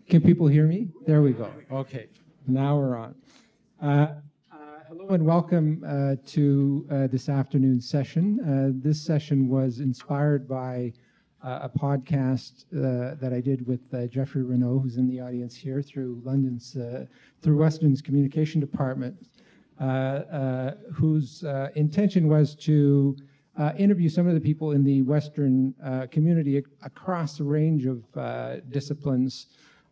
Can people hear me? There we go. Okay, now we're on. Hello and welcome to this afternoon's session. This session was inspired by a podcast that I did with Jeffrey Renaud, who's in the audience here, through Western's communication department, whose intention was to interview some of the people in the Western community across a range of disciplines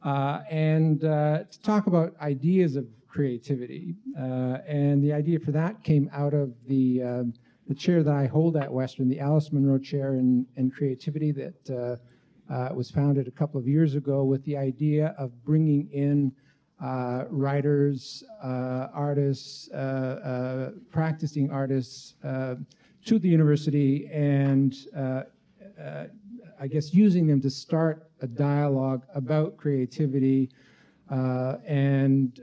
and to talk about ideas of creativity. And the idea for that came out of the chair that I hold at Western, the Alice Munro Chair in Creativity, that was founded a couple of years ago with the idea of bringing in writers, artists, practicing artists to the university and I guess using them to start a dialogue about creativity and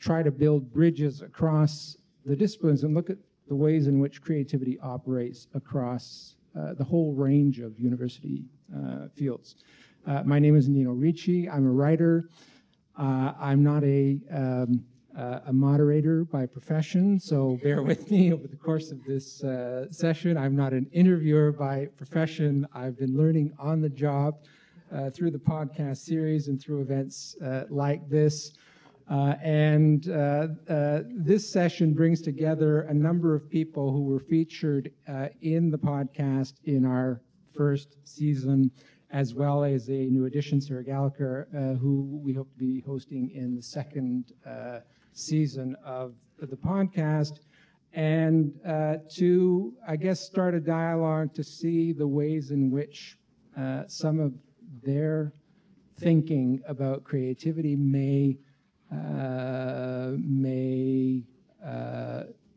try to build bridges across the disciplines and look at the ways in which creativity operates across the whole range of university fields. My name is Nino Ricci. I'm a writer. I'm not a moderator by profession, so bear with me over the course of this session. I'm not an interviewer by profession. I've been learning on the job through the podcast series and through events like this. This session brings together a number of people who were featured in the podcast in our first season, as well as a new addition, Sarah Gallagher, who we hope to be hosting in the second season of the podcast, and to, I guess, start a dialogue to see the ways in which some of their thinking about creativity may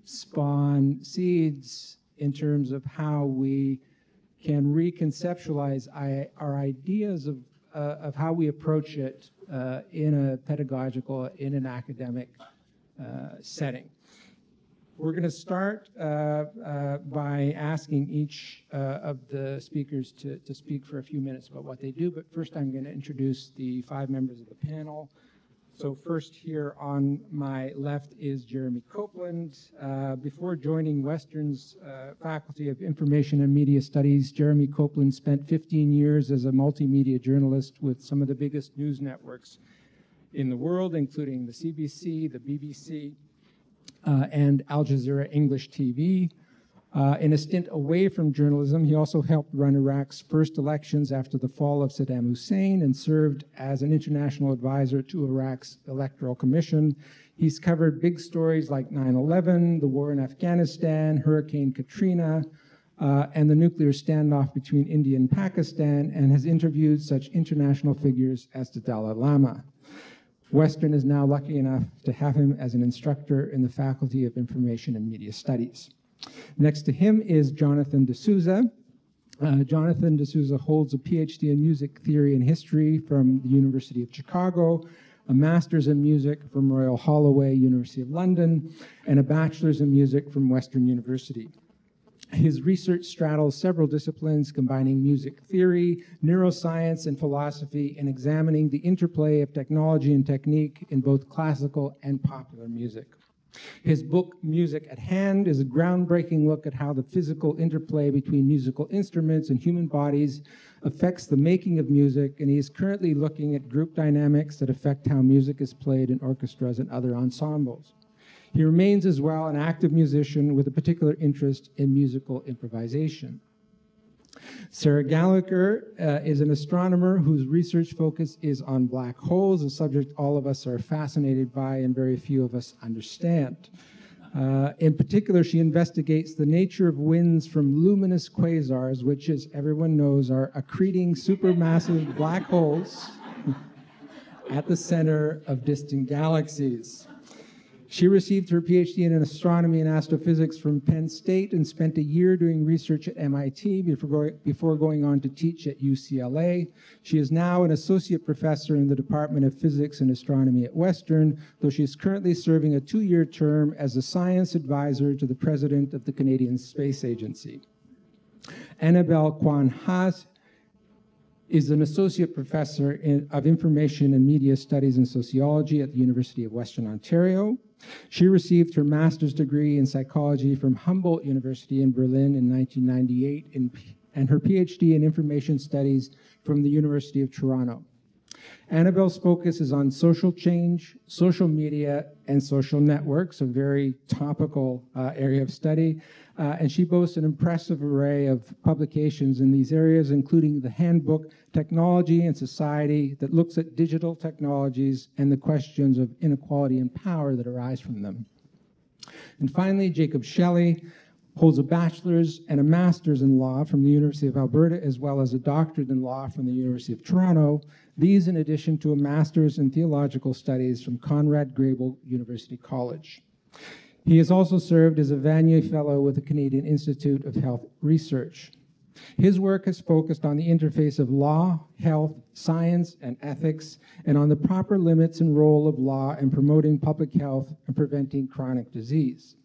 spawn seeds in terms of how we can reconceptualize our ideas of how we approach it in a pedagogical, in an academic setting. We're going to start by asking each of the speakers to speak for a few minutes about what they do, but first I'm going to introduce the 5 members of the panel. So first here on my left is Jeremy Copeland. Before joining Western's Faculty of Information and Media Studies, Jeremy Copeland spent 15 years as a multimedia journalist with some of the biggest news networks in the world, including the CBC, the BBC, and Al Jazeera English TV. In a stint away from journalism, he also helped run Iraq's first elections after the fall of Saddam Hussein and served as an international advisor to Iraq's Electoral Commission. He's covered big stories like 9/11, the war in Afghanistan, Hurricane Katrina, and the nuclear standoff between India and Pakistan, and has interviewed such international figures as the Dalai Lama. Western is now lucky enough to have him as an instructor in the Faculty of Information and Media Studies. Next to him is Jonathan DeSouza. Jonathan DeSouza holds a PhD in music theory and history from the University of Chicago, a master's in music from Royal Holloway, University of London, and a bachelor's in music from Western University. His research straddles several disciplines, combining music theory, neuroscience, and philosophy, and examining the interplay of technology and technique in both classical and popular music. His book, Music at Hand, is a groundbreaking look at how the physical interplay between musical instruments and human bodies affects the making of music, and he is currently looking at group dynamics that affect how music is played in orchestras and other ensembles. He remains as well an active musician with a particular interest in musical improvisation. Sarah Gallagher is an astronomer whose research focus is on black holes, a subject all of us are fascinated by and very few of us understand. In particular, she investigates the nature of winds from luminous quasars, which, as everyone knows, are accreting supermassive black holes at the center of distant galaxies. She received her PhD in astronomy and astrophysics from Penn State and spent a year doing research at MIT before going on to teach at UCLA. She is now an associate professor in the Department of Physics and Astronomy at Western, though she is currently serving a 2-year term as a science advisor to the president of the Canadian Space Agency. Anabel Quan Haase is an associate professor of information and media studies and sociology at the University of Western Ontario. She received her master's degree in psychology from Humboldt University in Berlin in 1998 and her PhD in information studies from the University of Toronto. Anabel's focus is on social change, social media, and social networks, a very topical area of study. And she boasts an impressive array of publications in these areas, including the handbook, Technology and Society, that looks at digital technologies and the questions of inequality and power that arise from them. And finally, Jacob Shelley holds a bachelor's and a master's in law from the University of Alberta, as well as a doctorate in law from the University of Toronto. These in addition to a master's in theological studies from Conrad Grebel University College. He has also served as a Vanier Fellow with the Canadian Institute of Health Research. His work has focused on the interface of law, health, science, and ethics, and on the proper limits and role of law in promoting public health and preventing chronic disease.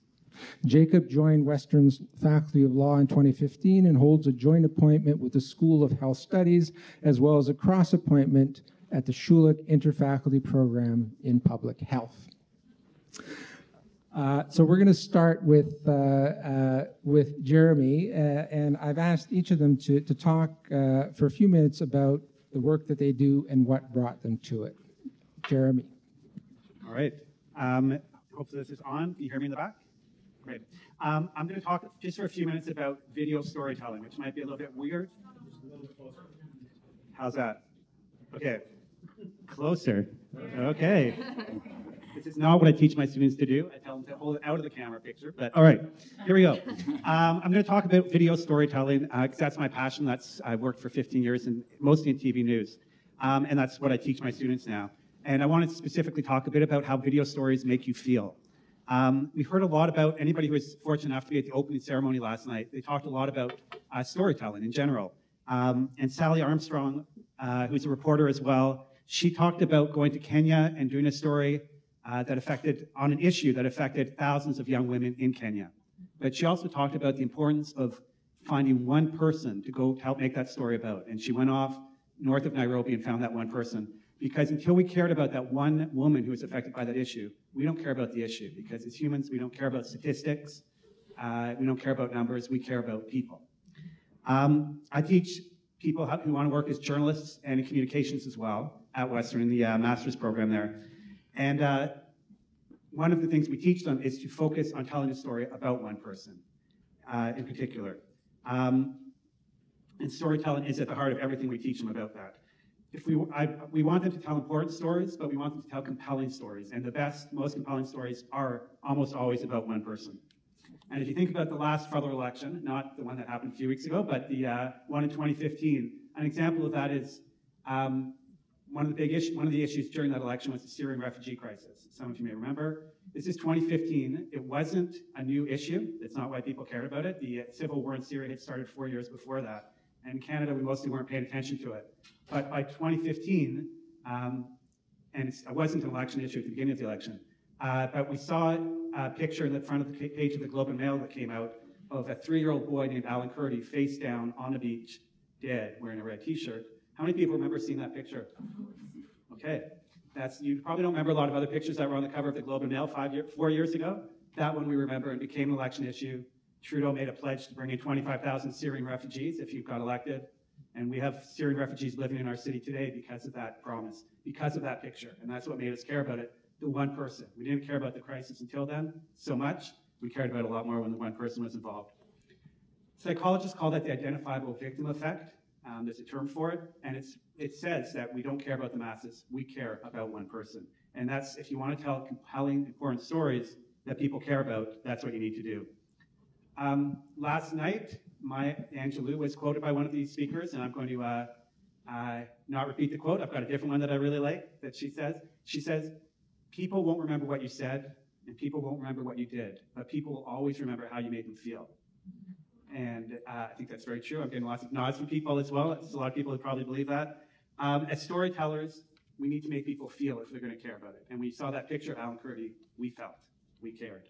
Jacob joined Western's Faculty of Law in 2015 and holds a joint appointment with the School of Health Studies, as well as a cross-appointment at the Schulich Interfaculty Program in Public Health. So we're going to start with Jeremy, and I've asked each of them to talk for a few minutes about the work that they do and what brought them to it. Jeremy. All right. Hopefully this is on. Can you hear me in the back? Great. I'm going to talk just for a few minutes about video storytelling, which might be a little bit weird. Just a little bit closer. How's that? Okay. Closer. Okay. This is not what I teach my students to do. I tell them to hold it out of the camera picture, but all right, here we go. I'm going to talk about video storytelling because that's my passion. I've worked for 15 years and mostly in TV news, and that's what I teach my students now. And I wanted to specifically talk a bit about how video stories make you feel. We heard a lot about, anybody who was fortunate enough to be at the opening ceremony last night, they talked a lot about storytelling in general. And Sally Armstrong, who's a reporter as well, she talked about going to Kenya and doing a story on an issue that affected thousands of young women in Kenya. But she also talked about the importance of finding one person to go help make that story about. And she went off north of Nairobi and found that one person. Because until we cared about that one woman who was affected by that issue, we don't care about the issue. Because as humans, we don't care about statistics. We don't care about numbers. We care about people. I teach people who want to work as journalists and in communications as well at Western in the master's program there. And one of the things we teach them is to focus on telling a story about one person in particular. And storytelling is at the heart of everything we teach them about that. We want them to tell important stories, but we want them to tell compelling stories. And the best, most compelling stories are almost always about one person. And if you think about the last federal election, not the one that happened a few weeks ago, but the one in 2015, an example of that is one of the issues during that election was the Syrian refugee crisis. Some of you may remember. This is 2015. It wasn't a new issue. That's not why people cared about it. The civil war in Syria had started 4 years before that. And in Canada, we mostly weren't paying attention to it. But by 2015, and it wasn't an election issue at the beginning of the election, but we saw a picture in the front of the page of the Globe and Mail that came out of a 3-year-old boy named Alan Kurdi face down on the beach, dead, wearing a red t-shirt. How many people remember seeing that picture? Okay. You probably don't remember a lot of other pictures that were on the cover of the Globe and Mail 4 years ago. That one we remember and became an election issue. Trudeau made a pledge to bring in 25,000 Syrian refugees if he got elected. And we have Syrian refugees living in our city today because of that promise, because of that picture. And that's what made us care about it, the one person. We didn't care about the crisis until then so much. We cared about it a lot more when the one person was involved. Psychologists call that the identifiable victim effect. There's a term for it, and it says that we don't care about the masses. We care about one person. And that's, if you want to tell compelling, important stories that people care about, that's what you need to do. Last night, Maya Angelou was quoted by one of these speakers, and I'm going to not repeat the quote. I've got a different one that I really like that she says. She says, people won't remember what you said, and people won't remember what you did, but people will always remember how you made them feel. And I think that's very true. I'm getting lots of nods from people as well. There's a lot of people who probably believe that. As storytellers, we need to make people feel if they're going to care about it. And we saw that picture of Alan Kurdi, we felt, we cared.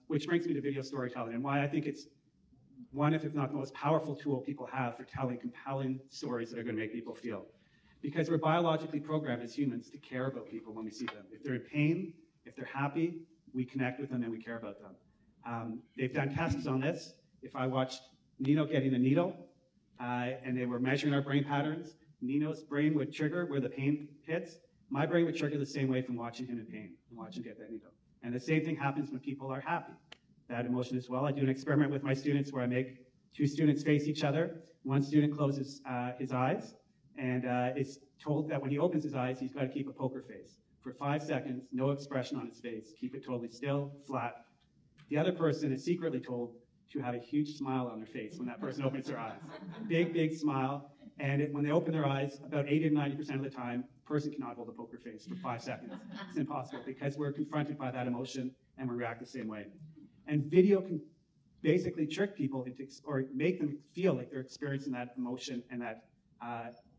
Which brings me to video storytelling and why I think it's one, if not the most powerful tool people have for telling compelling stories that are going to make people feel. Because we're biologically programmed as humans to care about people when we see them. If they're in pain, if they're happy, we connect with them and we care about them. They've done tests on this. If I watched Nino getting a needle and they were measuring our brain patterns, Nino's brain would trigger where the pain hits. My brain would trigger the same way from watching him in pain and watching him get that needle. And the same thing happens when people are happy. That emotion as well. I do an experiment with my students where I make two students face each other. One student closes his eyes and is told that when he opens his eyes, he's got to keep a poker face. For 5 seconds, no expression on his face. Keep it totally still, flat. The other person is secretly told to have a huge smile on their face when that person opens their eyes. Big, big smile. And when they open their eyes, about 80 to 90% of the time, the person cannot hold a poker face for 5 seconds. It's impossible because we're confronted by that emotion and we react the same way. And video can basically trick people into, or make them feel like they're experiencing that emotion and that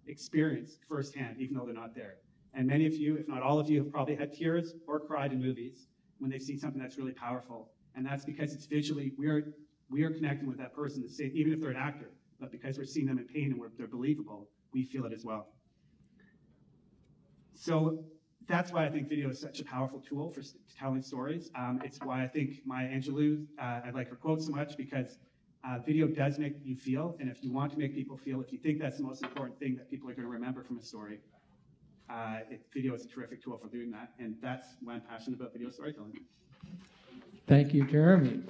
experience firsthand, even though they're not there. And many of you, if not all of you, have probably had tears or cried in movies when they've seen something that's really powerful. And that's because it's visually, we are connecting with that person, the same, even if they're an actor. But because we're seeing them in pain and they're believable, we feel it as well. So that's why I think video is such a powerful tool for telling stories. It's why I think Maya Angelou, I like her quote so much, because video does make you feel, and if you want to make people feel, if you think that's the most important thing that people are going to remember from a story, video is a terrific tool for doing that, and that's why I'm passionate about video storytelling. Thank you, Jeremy.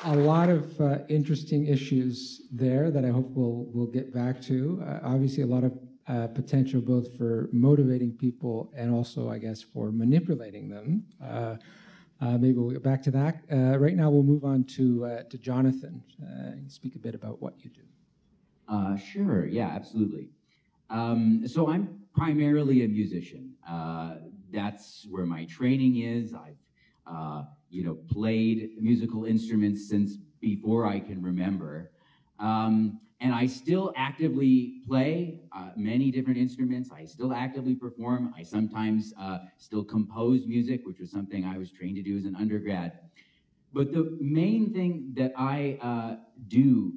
A lot of interesting issues there that I hope we'll get back to. Obviously, a lot of potential both for motivating people and also, I guess, for manipulating them. Maybe we'll get back to that. Right now, we'll move on to Jonathan. Speak a bit about what you do. Sure, yeah, absolutely. So I'm primarily a musician. That's where my training is. I've played musical instruments since before I can remember. And I still actively play many different instruments. I still actively perform. I sometimes still compose music, which was something I was trained to do as an undergrad. But the main thing that I do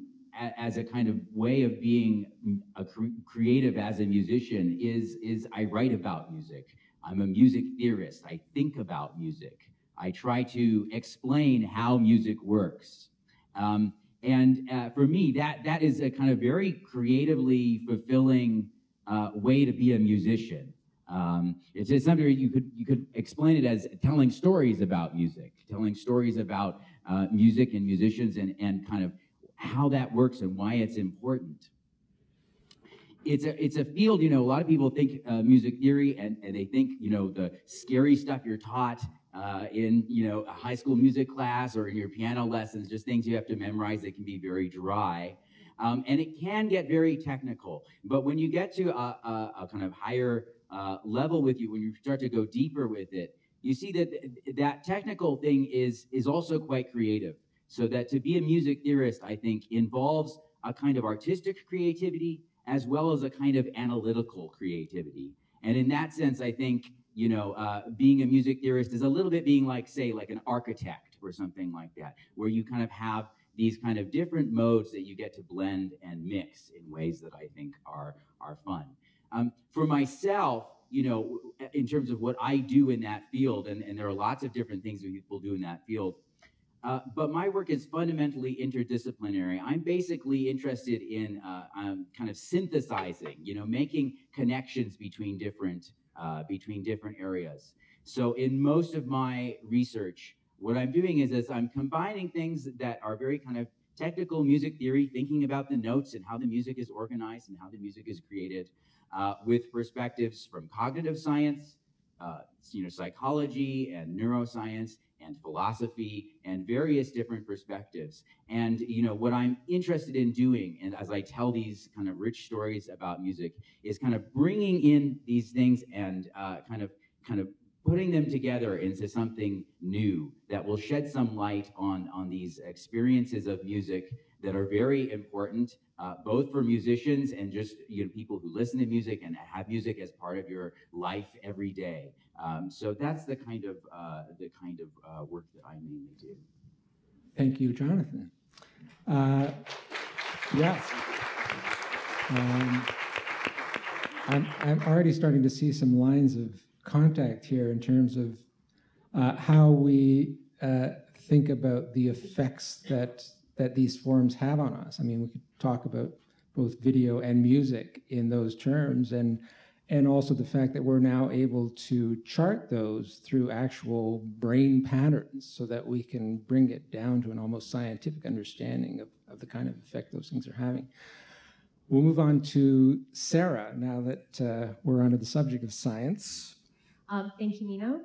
as a kind of way of being a creative as a musician is I write about music. I'm a music theorist. I think about music. I try to explain how music works. For me, that is a kind of very creatively fulfilling way to be a musician. It's something you could explain it as telling stories about music, telling stories about music and musicians and kind of how that works and why it's important. It's a field, a lot of people think music theory and they think, the scary stuff you're taught in, a high school music class or in your piano lessons, just things you have to memorize that can be very dry. And it can get very technical. But when you get to a kind of higher level with you, when you start to go deeper with it, you see that that technical thing is also quite creative. So that to be a music theorist, I think, involves a kind of artistic creativity as well as a kind of analytical creativity. And in that sense, I think, being a music theorist is a little bit being like, say, like an architect or something like that, where you kind of have these kind of different modes that you get to blend and mix in ways that I think are fun. For myself, in terms of what I do in that field, and there are lots of different things that people do in that field, but my work is fundamentally interdisciplinary. I'm basically interested in kind of synthesizing, making connections between different areas. So in most of my research, what I'm doing is I'm combining things that are very kind of technical music theory, thinking about the notes and how the music is organized and how the music is created, with perspectives from cognitive science, psychology and neuroscience and philosophy and various different perspectives. And what I'm interested in doing, and as I tell these kind of rich stories about music, is kind of bringing in these things and kind of putting them together into something new that will shed some light on these experiences of music that are very important, both for musicians and just people who listen to music and have music as part of your life every day. So that's the kind of work that I mainly do. Thank you, Jonathan. Yes. I'm already starting to see some lines of contact here in terms of how we think about the effects that these forms have on us. I mean, we could talk about both video and music in those terms, and also the fact that we're now able to chart those through actual brain patterns so that we can bring it down to an almost scientific understanding of the kind of effect those things are having. We'll move on to Sarah now that we're onto the subject of science. Thank you, Nino.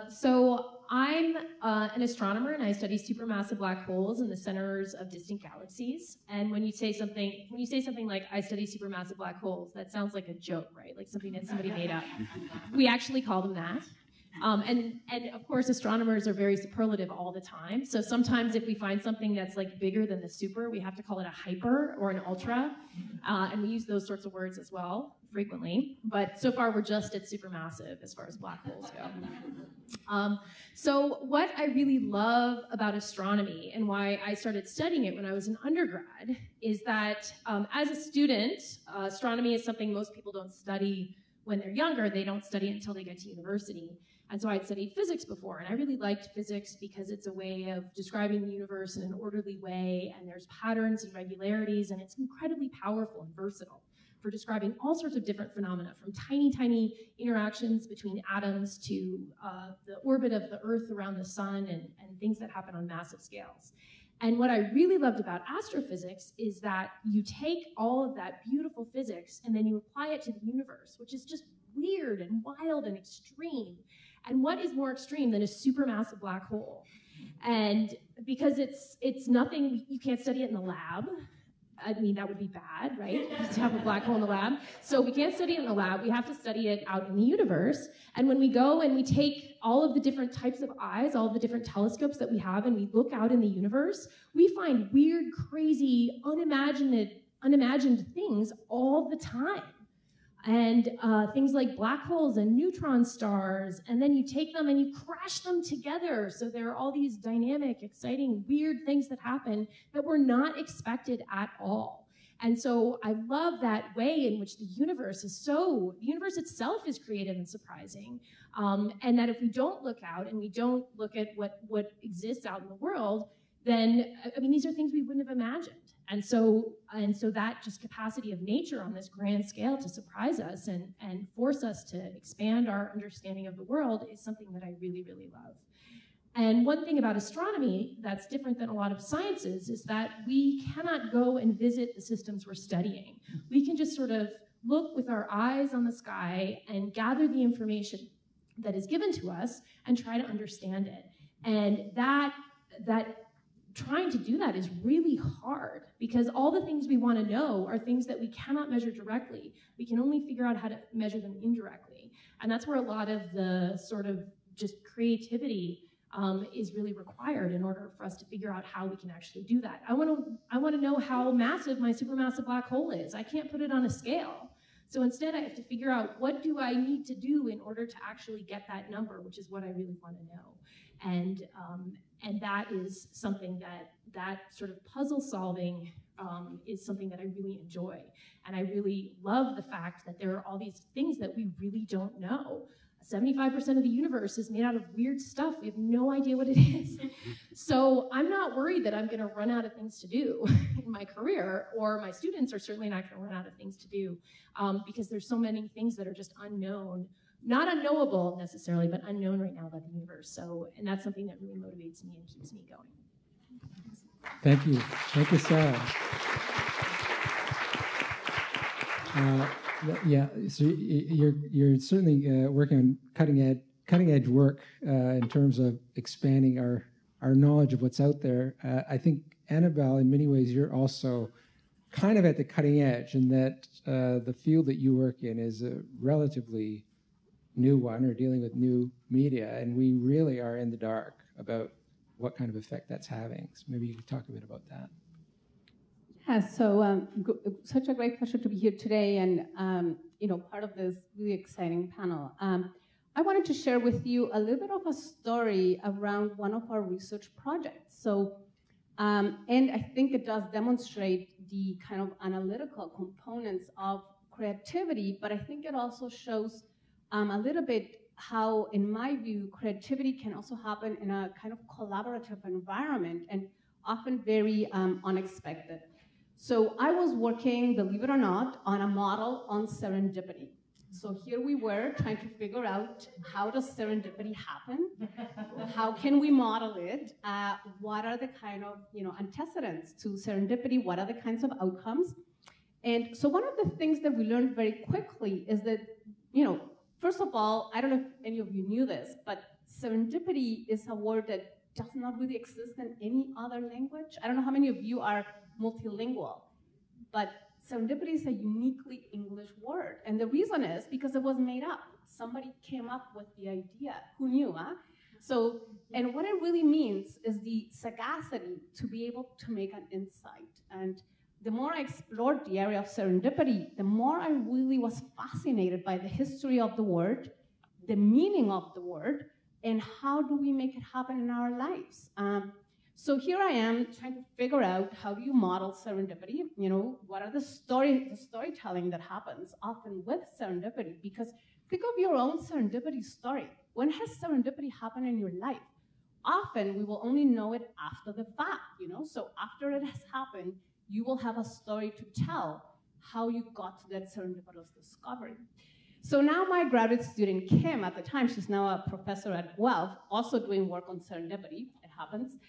So I'm an astronomer, and I study supermassive black holes in the centers of distant galaxies. And when you say something like I study supermassive black holes, that sounds like a joke, right? Like something that somebody made up. We actually call them that. And of course, astronomers are very superlative all the time. So sometimes if we find something that's like bigger than the super, we have to call it a hyper or an ultra. And we use those sorts of words as well frequently. But so far, we're just at supermassive as far as black holes go. So what I really love about astronomy and why I started studying it when I was an undergrad is that as a student, astronomy is something most people don't study when they're younger. They don't study it until they get to university. And so I'd studied physics before, and I really liked physics because it's a way of describing the universe in an orderly way, and there's patterns and regularities, and it's incredibly powerful and versatile for describing all sorts of different phenomena, from tiny, tiny interactions between atoms to the orbit of the Earth around the sun and things that happen on massive scales. And what I really loved about astrophysics is that you take all of that beautiful physics and then you apply it to the universe, which is just weird and wild and extreme. And what is more extreme than a supermassive black hole? And because it's nothing, you can't study it in the lab. I mean, that would be bad, right? To have a black hole in the lab. So we can't study it in the lab. We have to study it out in the universe. And when we go and we take all of the different types of eyes, all of the different telescopes that we have, and we look out in the universe, we find weird, crazy, unimagined things all the time. And things like black holes and neutron stars, and then you take them and you crash them together. So there are all these dynamic, exciting, weird things that happen that were not expected at all. And so I love that way in which the universe itself is creative and surprising. And that if we don't look out and we don't look at what exists out in the world, then, I mean, these are things we wouldn't have imagined. And so that just capacity of nature on this grand scale to surprise us and force us to expand our understanding of the world is something that I really, really love. And one thing about astronomy that's different than a lot of sciences is that we cannot go and visit the systems we're studying. We can just sort of look with our eyes on the sky and gather the information that is given to us and try to understand it. And that trying to do that is really hard because all the things we want to know are things that we cannot measure directly. We can only figure out how to measure them indirectly. And that's where a lot of the sort of just creativity is really required in order for us to figure out how we can actually do that. I want to know how massive my supermassive black hole is. I can't put it on a scale. So instead, I have to figure out what do I need to do in order to actually get that number, which is what I really want to know. And that is something that sort of puzzle solving is something that I really enjoy. And I really love the fact that there are all these things that we really don't know. 75% of the universe is made out of weird stuff. We have no idea what it is. So I'm not worried that I'm going to run out of things to do in my career, or my students are certainly not going to run out of things to do because there's so many things that are just unknown. Not unknowable necessarily, but unknown right now about the universe. So, and that's something that really motivates me and keeps me going. Thank you. Thank you, Sarah. Yeah, so you're certainly working on cutting edge work in terms of expanding our knowledge of what's out there. I think, Anabel, in many ways, you're also kind of at the cutting edge in that the field that you work in is a relatively new one, or dealing with new media, and we really are in the dark about what kind of effect that's having. So maybe you could talk a bit about that. Such a great pleasure to be here today and part of this really exciting panel. I wanted to share with you a little bit of a story around one of our research projects. And I think it does demonstrate the kind of analytical components of creativity, but I think it also shows a little bit how, in my view, creativity can also happen in a kind of collaborative environment and often very unexpected. So I was working, believe it or not, on a model on serendipity. So here we were trying to figure out, how does serendipity happen? How can we model it? What are the kind of antecedents to serendipity? What are the kinds of outcomes? And so one of the things that we learned very quickly is that, first of all, I don't know if any of you knew this, but serendipity is a word that does not really exist in any other language. I don't know how many of you are multilingual, but serendipity is a uniquely English word. And the reason is because it was made up. Somebody came up with the idea. Who knew, huh? So, and what it really means is the sagacity to be able to make an insight. And the more I explored the area of serendipity, the more I really was fascinated by the history of the word, the meaning of the word, and how do we make it happen in our lives. So here I am trying to figure out, how do you model serendipity? What are the storytelling that happens often with serendipity? Because think of your own serendipity story. When has serendipity happened in your life? Often we will only know it after the fact, So after it has happened, you will have a story to tell how you got to that serendipitous discovery. So now my graduate student, Kim, at the time, she's now a professor at Guelph, also doing work on serendipity, it happens.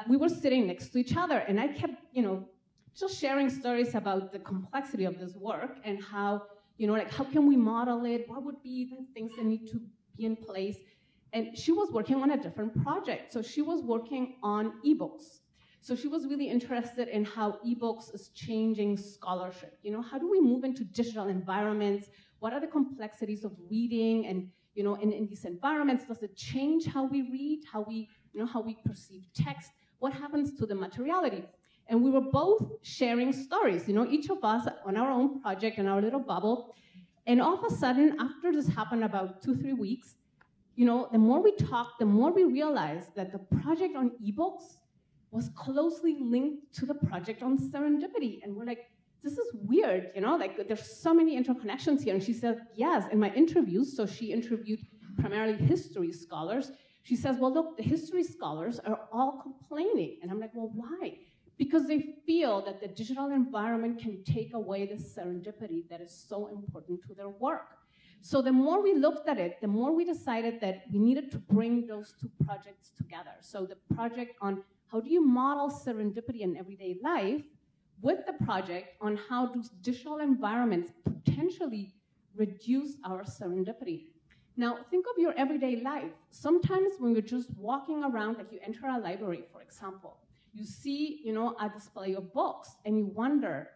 We were sitting next to each other, and I kept, just sharing stories about the complexity of this work and how, how can we model it? What would be the things that need to be in place? And she was working on a different project. So she was working on ebooks. So she was really interested in how ebooks is changing scholarship. How do we move into digital environments? What are the complexities of reading? And in these environments, does it change how we read, how we perceive text? What happens to the materiality? And we were both sharing stories, each of us on our own project in our little bubble. And all of a sudden, after this happened about 2-3 weeks, the more we talked, the more we realized that the project on ebooks was closely linked to the project on serendipity. And we're like, this is weird, there's so many interconnections here. And she said, yes, in my interviews, so she interviewed primarily history scholars. She says, well, look, the history scholars are all complaining. And I'm like, well, why? Because they feel that the digital environment can take away the serendipity that is so important to their work. So the more we looked at it, the more we decided that we needed to bring those two projects together. So the project on how do you model serendipity in everyday life, with the project on how do digital environments potentially reduce our serendipity. Now, think of your everyday life. Sometimes when you're just walking around, like you enter a library, for example, you see, a display of books, and you wonder,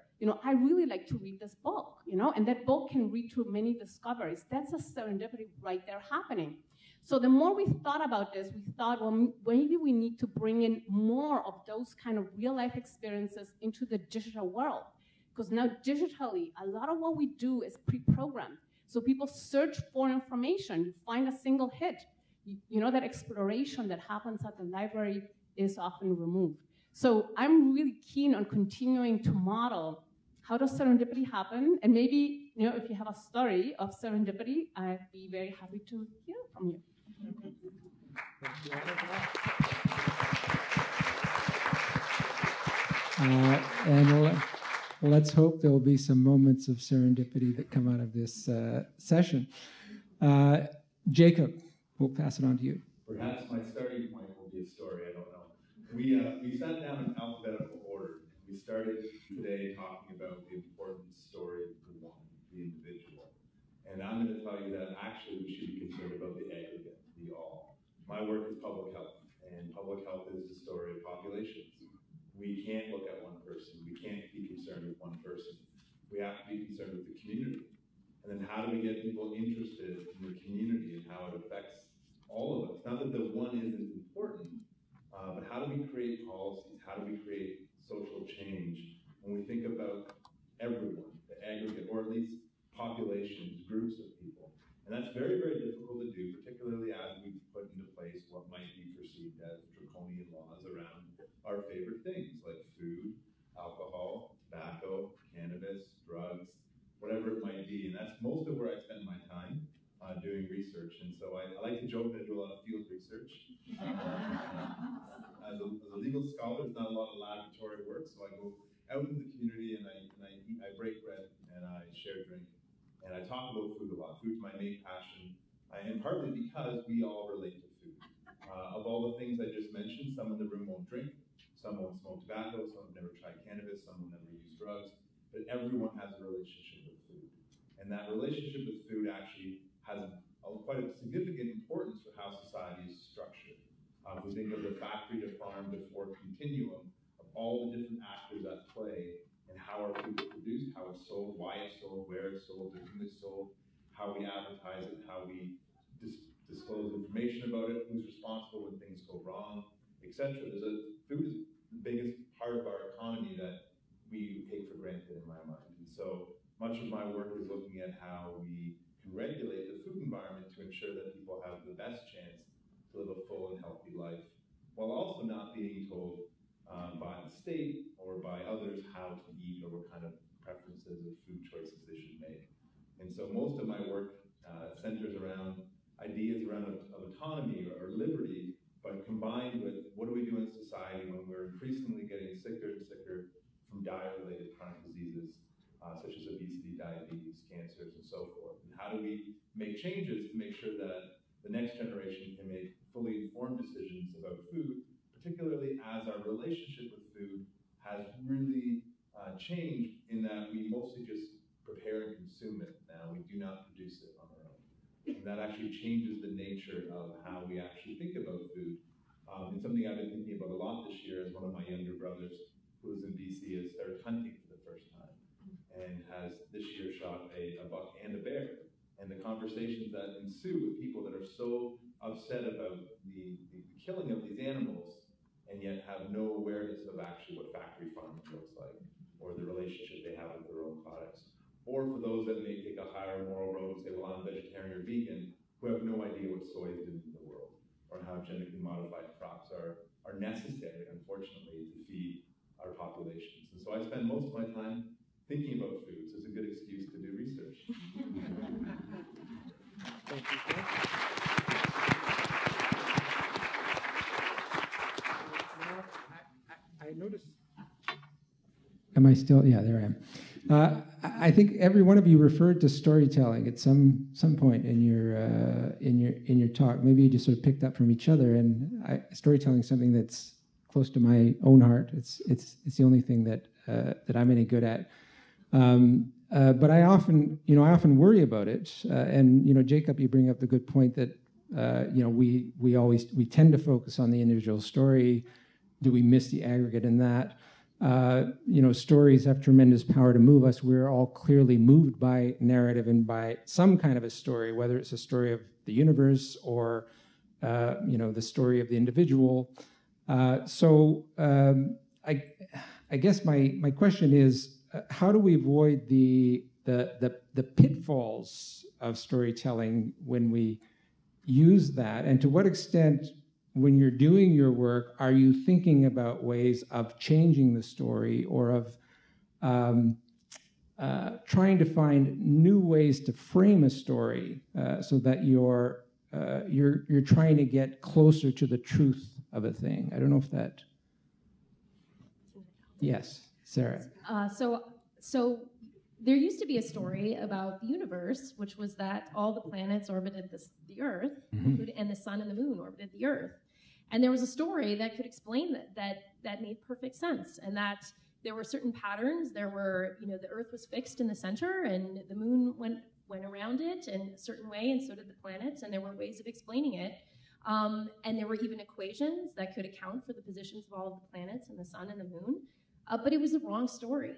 I really like to read this book, and that book can lead to many discoveries. That's a serendipity right there happening. So the more we thought about this, we thought, well, maybe we need to bring in more of those kind of real-life experiences into the digital world. Because now digitally, a lot of what we do is pre-programmed. So people search for information, you find a single hit. That exploration that happens at the library is often removed. So I'm really keen on continuing to model how does serendipity happen? And maybe, if you have a story of serendipity, I'd be very happy to hear from you. And let's hope there will be some moments of serendipity that come out of this session. Jacob, we'll pass it on to you. Perhaps my starting point will be a story, I don't know. We sat down in alphabetical order. We started today talking about the important story of the one, the individual. And I'm going to tell you that actually we should be concerned about the aggregate, the all. My work is public health, and public health is the story of populations. We can't look at one person. We can't be concerned with one person. We have to be concerned with the community. And then how do we get people interested in the community and how it affects all of us? Not that the one isn't important, but how do we create policies? How do we create social change when we think about everyone, the aggregate, or at least populations, groups of people. And that's very, very difficult to do, particularly as we put into place what might be perceived as draconian laws around our favorite things like food, alcohol, tobacco, cannabis, drugs, whatever it might be. And that's most of where I spend my time doing research. And so I like to joke that I do a lot of field research. As a legal scholar, there's not a lot of laboratory work, so I go out in the community and I break bread and I share drink. And I talk about food a lot. Food's my main passion, and partly because we all relate to food. Of all the things I just mentioned, some in the room won't drink, some won't smoke tobacco, some have never tried cannabis, some will never use drugs, but everyone has a relationship with food. And that relationship with food actually has quite a significant importance for how society is structured. If we think of the factory to farm to fork continuum of all the different actors at play and how our food is produced, how it's sold, why it's sold, where it's sold, to whom it's sold, how we advertise it, how we disclose information about it, who's responsible when things go wrong, etc. Food is the biggest part of our economy that we take for granted in my mind. And so much of my work is looking at how we can regulate the food environment to ensure that people have the best chance to live a full and healthy life, while also not being told by the state or by others how to eat or what kind of preferences or food choices they should make. And so most of my work centers around ideas around of autonomy or liberty, but combined with what do we do in society when we're increasingly getting sicker and sicker from diet-related chronic diseases such as obesity, diabetes, cancers, and so forth. And how do we make changes to make sure that the next generation can make fully informed decisions about food, particularly as our relationship with food has really changed in that we mostly just prepare and consume it now. We do not produce it on our own. And that actually changes the nature of how we actually think about food. And something I've been thinking about a lot this year is one of my younger brothers who is in BC has started hunting for the first time and has this year shot a buck and a bear. And the conversations that ensue with people that are so upset about the killing of these animals and yet have no awareness of actually what factory farming looks like or the relationship they have with their own products. Or for those that may take a higher moral road and say, well, I'm vegetarian or vegan, who have no idea what soy is doing to the world or how genetically modified crops are necessary, unfortunately, to feed our populations. And so I spend most of my time thinking about food, so it's a good excuse to do research. Thank you. I noticed. Am I still? Yeah, there I am. I think every one of you referred to storytelling at some point in your talk. Maybe you just sort of picked up from each other. And storytelling is something that's close to my own heart. It's the only thing that I'm any good at. But I often worry about it. And Jacob, you bring up the good point that we tend to focus on the individual story. Do we miss the aggregate in that? Stories have tremendous power to move us. We're all clearly moved by narrative and by some kind of a story, whether it's a story of the universe or, the story of the individual. So I guess my question is, how do we avoid the pitfalls of storytelling when we use that, and to what extent, when you're doing your work, are you thinking about ways of changing the story or of trying to find new ways to frame a story so that you're trying to get closer to the truth of a thing? I don't know if that. Yes, Sarah. So there used to be a story about the universe, which was that all the planets orbited the Earth, and the sun and the moon orbited the Earth. And there was a story that could explain that made perfect sense, and that there were certain patterns. There were, the Earth was fixed in the center, and the moon went around it in a certain way, and so did the planets, and there were ways of explaining it. And there were even equations that could account for the positions of all of the planets and the sun and the moon. But it was the wrong story.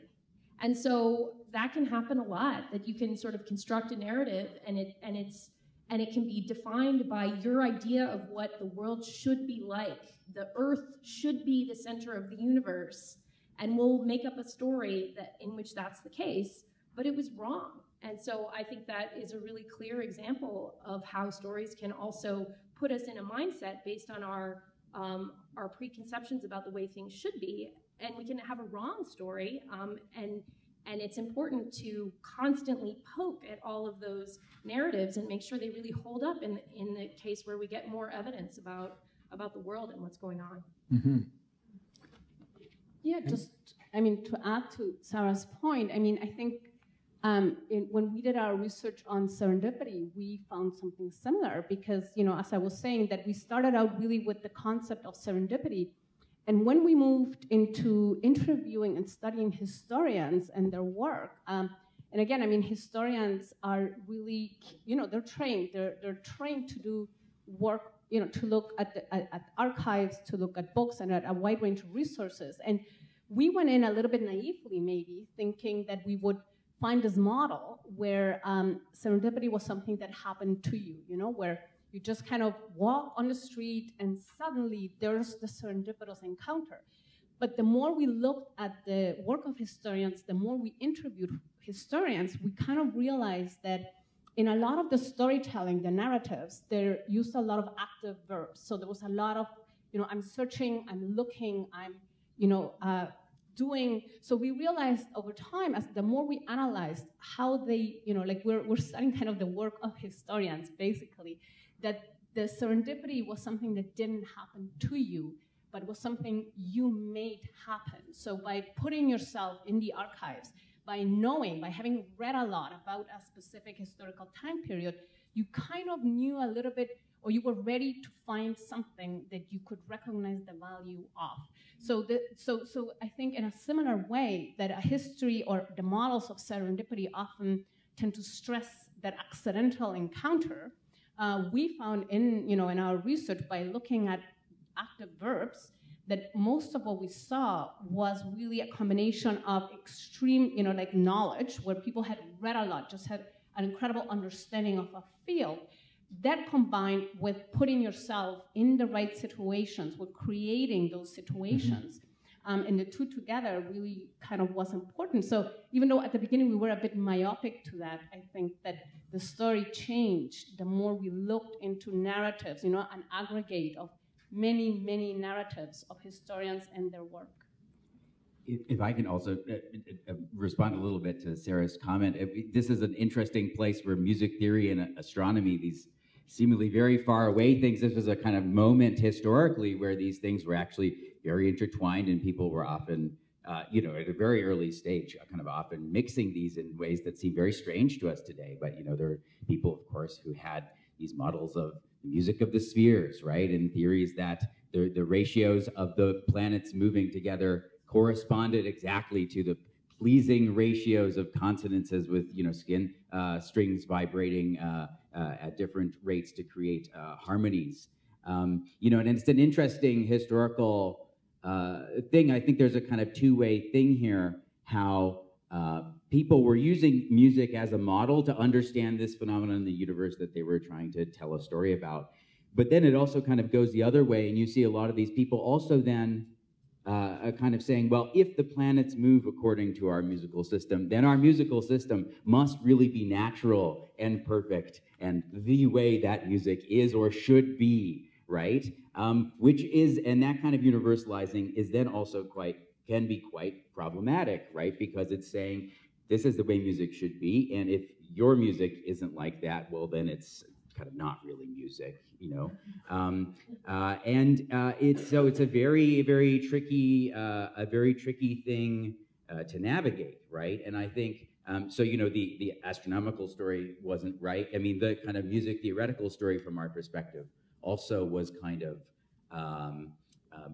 And so that can happen a lot, that you can sort of construct a narrative and it can be defined by your idea of what the world should be like. The Earth should be the center of the universe. and we'll make up a story in which that's the case, but it was wrong. And so I think that is a really clear example of how stories can also put us in a mindset based on our preconceptions about the way things should be, and we can have a wrong story, and it's important to constantly poke at all of those narratives and make sure they really hold up in the case where we get more evidence about the world and what's going on. Mm-hmm. Yeah, to add to Sarah's point, I think when we did our research on serendipity, we found something similar because, as I was saying, that we started out really with the concept of serendipity. And when we moved into interviewing and studying historians and their work, and again, historians are really, they're trained. They're trained to do work, to look at archives, to look at books, and at a wide range of resources. And we went in a little bit naively, maybe, thinking that we would find this model where serendipity was something that happened to you, where you just kind of walk on the street and suddenly there's the serendipitous encounter. But the more we looked at the work of historians, the more we interviewed historians, we kind of realized that in a lot of the storytelling, the narratives, they used a lot of active verbs. So there was a lot of, I'm searching, I'm looking, I'm, doing. So we realized over time, as the more we analyzed how they, we're studying kind of the work of historians, basically, that the serendipity was something that didn't happen to you, but was something you made happen. So by putting yourself in the archives, by knowing, by having read a lot about a specific historical time period, you kind of knew a little bit, or you were ready to find something that you could recognize the value of. So I think in a similar way that a history or the models of serendipity often tend to stress that accidental encounter, we found in our research by looking at active verbs that most of what we saw was really a combination of extreme, knowledge, where people had read a lot, just had an incredible understanding of a field, that combined with putting yourself in the right situations, with creating those situations. And the two together really kind of was important. So even though at the beginning we were a bit myopic to that, I think that the story changed the more we looked into narratives, an aggregate of many, many narratives of historians and their work. If I can also respond a little bit to Sarah's comment, this is an interesting place where music theory and astronomy, these seemingly very far away things, this was a kind of moment historically where these things were actually very intertwined, and people were often, at a very early stage, kind of often mixing these in ways that seem very strange to us today. But, there are people, of course, who had these models of the music of the spheres, right? And theories that the ratios of the planets moving together corresponded exactly to the pleasing ratios of consonances with, strings vibrating at different rates to create harmonies. And it's an interesting historical thing. I think there's a kind of two-way thing here, how people were using music as a model to understand this phenomenon in the universe that they were trying to tell a story about. But then it also kind of goes the other way, and you see a lot of these people also then kind of saying, well, if the planets move according to our musical system, then our musical system must really be natural and perfect and the way that music is or should be, right? Which is, and that kind of universalizing is then also can be quite problematic, right? Because it's saying, this is the way music should be, and if your music isn't like that, well, then it's kind of not really music, it's a very, very tricky thing to navigate, right? And I think the astronomical story wasn't right. I mean, the kind of music theoretical story from our perspective also was kind of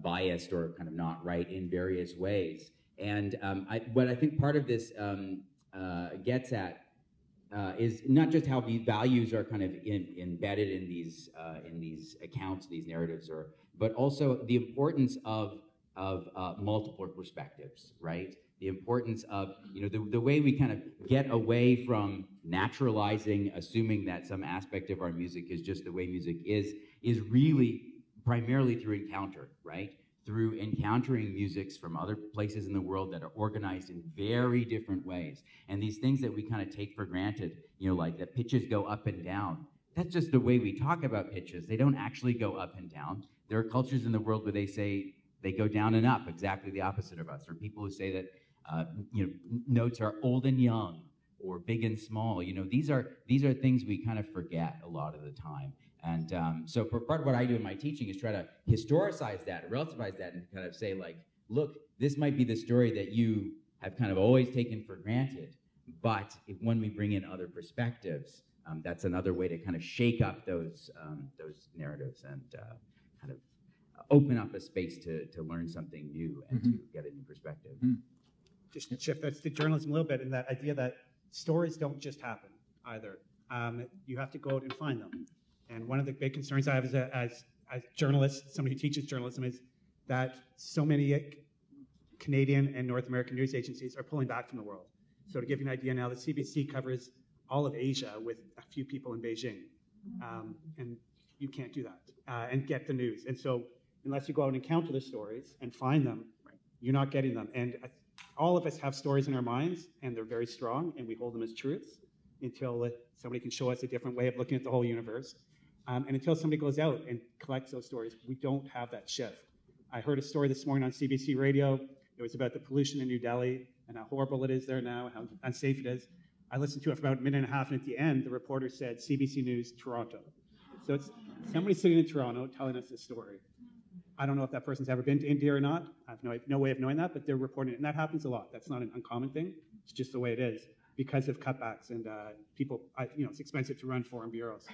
biased or kind of not right in various ways. And what I think part of this gets at is not just how these values are kind of embedded in these accounts, these narratives, but also the importance of multiple perspectives, right? The importance of the way we kind of get away from naturalizing, assuming that some aspect of our music is just the way music is really primarily through encounter, right? through encountering musics from other places in the world that are organized in very different ways. And these things that we kind of take for granted, like that pitches go up and down, that's just the way we talk about pitches. They don't actually go up and down. There are cultures in the world where they say they go down and up, exactly the opposite of us. Or people who say that notes are old and young, or big and small. These are things we kind of forget a lot of the time. And so part of what I do in my teaching is try to historicize that, relativize that, and kind of say, like, look, this might be the story that you have kind of always taken for granted, but when we bring in other perspectives, that's another way to kind of shake up those narratives and kind of open up a space to learn something new and to get a new perspective. Just shift that to journalism a little bit, in that idea that stories don't just happen either. You have to go out and find them. And one of the big concerns I have as journalist, somebody who teaches journalism, is that so many Canadian and North American news agencies are pulling back from the world. So to give you an idea now, the CBC covers all of Asia with a few people in Beijing. And you can't do that and get the news. And so unless you go out and encounter the stories and find them, you're not getting them. And all of us have stories in our minds, and they're very strong, and we hold them as truths until somebody can show us a different way of looking at the whole universe. And until somebody goes out and collects those stories, we don't have that shift. I heard a story this morning on CBC Radio. It was about the pollution in New Delhi and how horrible it is there now, and how unsafe it is. I listened to it for about a minute and a half, and at the end, the reporter said, CBC News, Toronto. So it's somebody sitting in Toronto telling us this story. I don't know if that person's ever been to India or not. I have no way of knowing that, but they're reporting it. And that happens a lot. That's not an uncommon thing. It's just the way it is because of cutbacks and people, it's expensive to run foreign bureaus.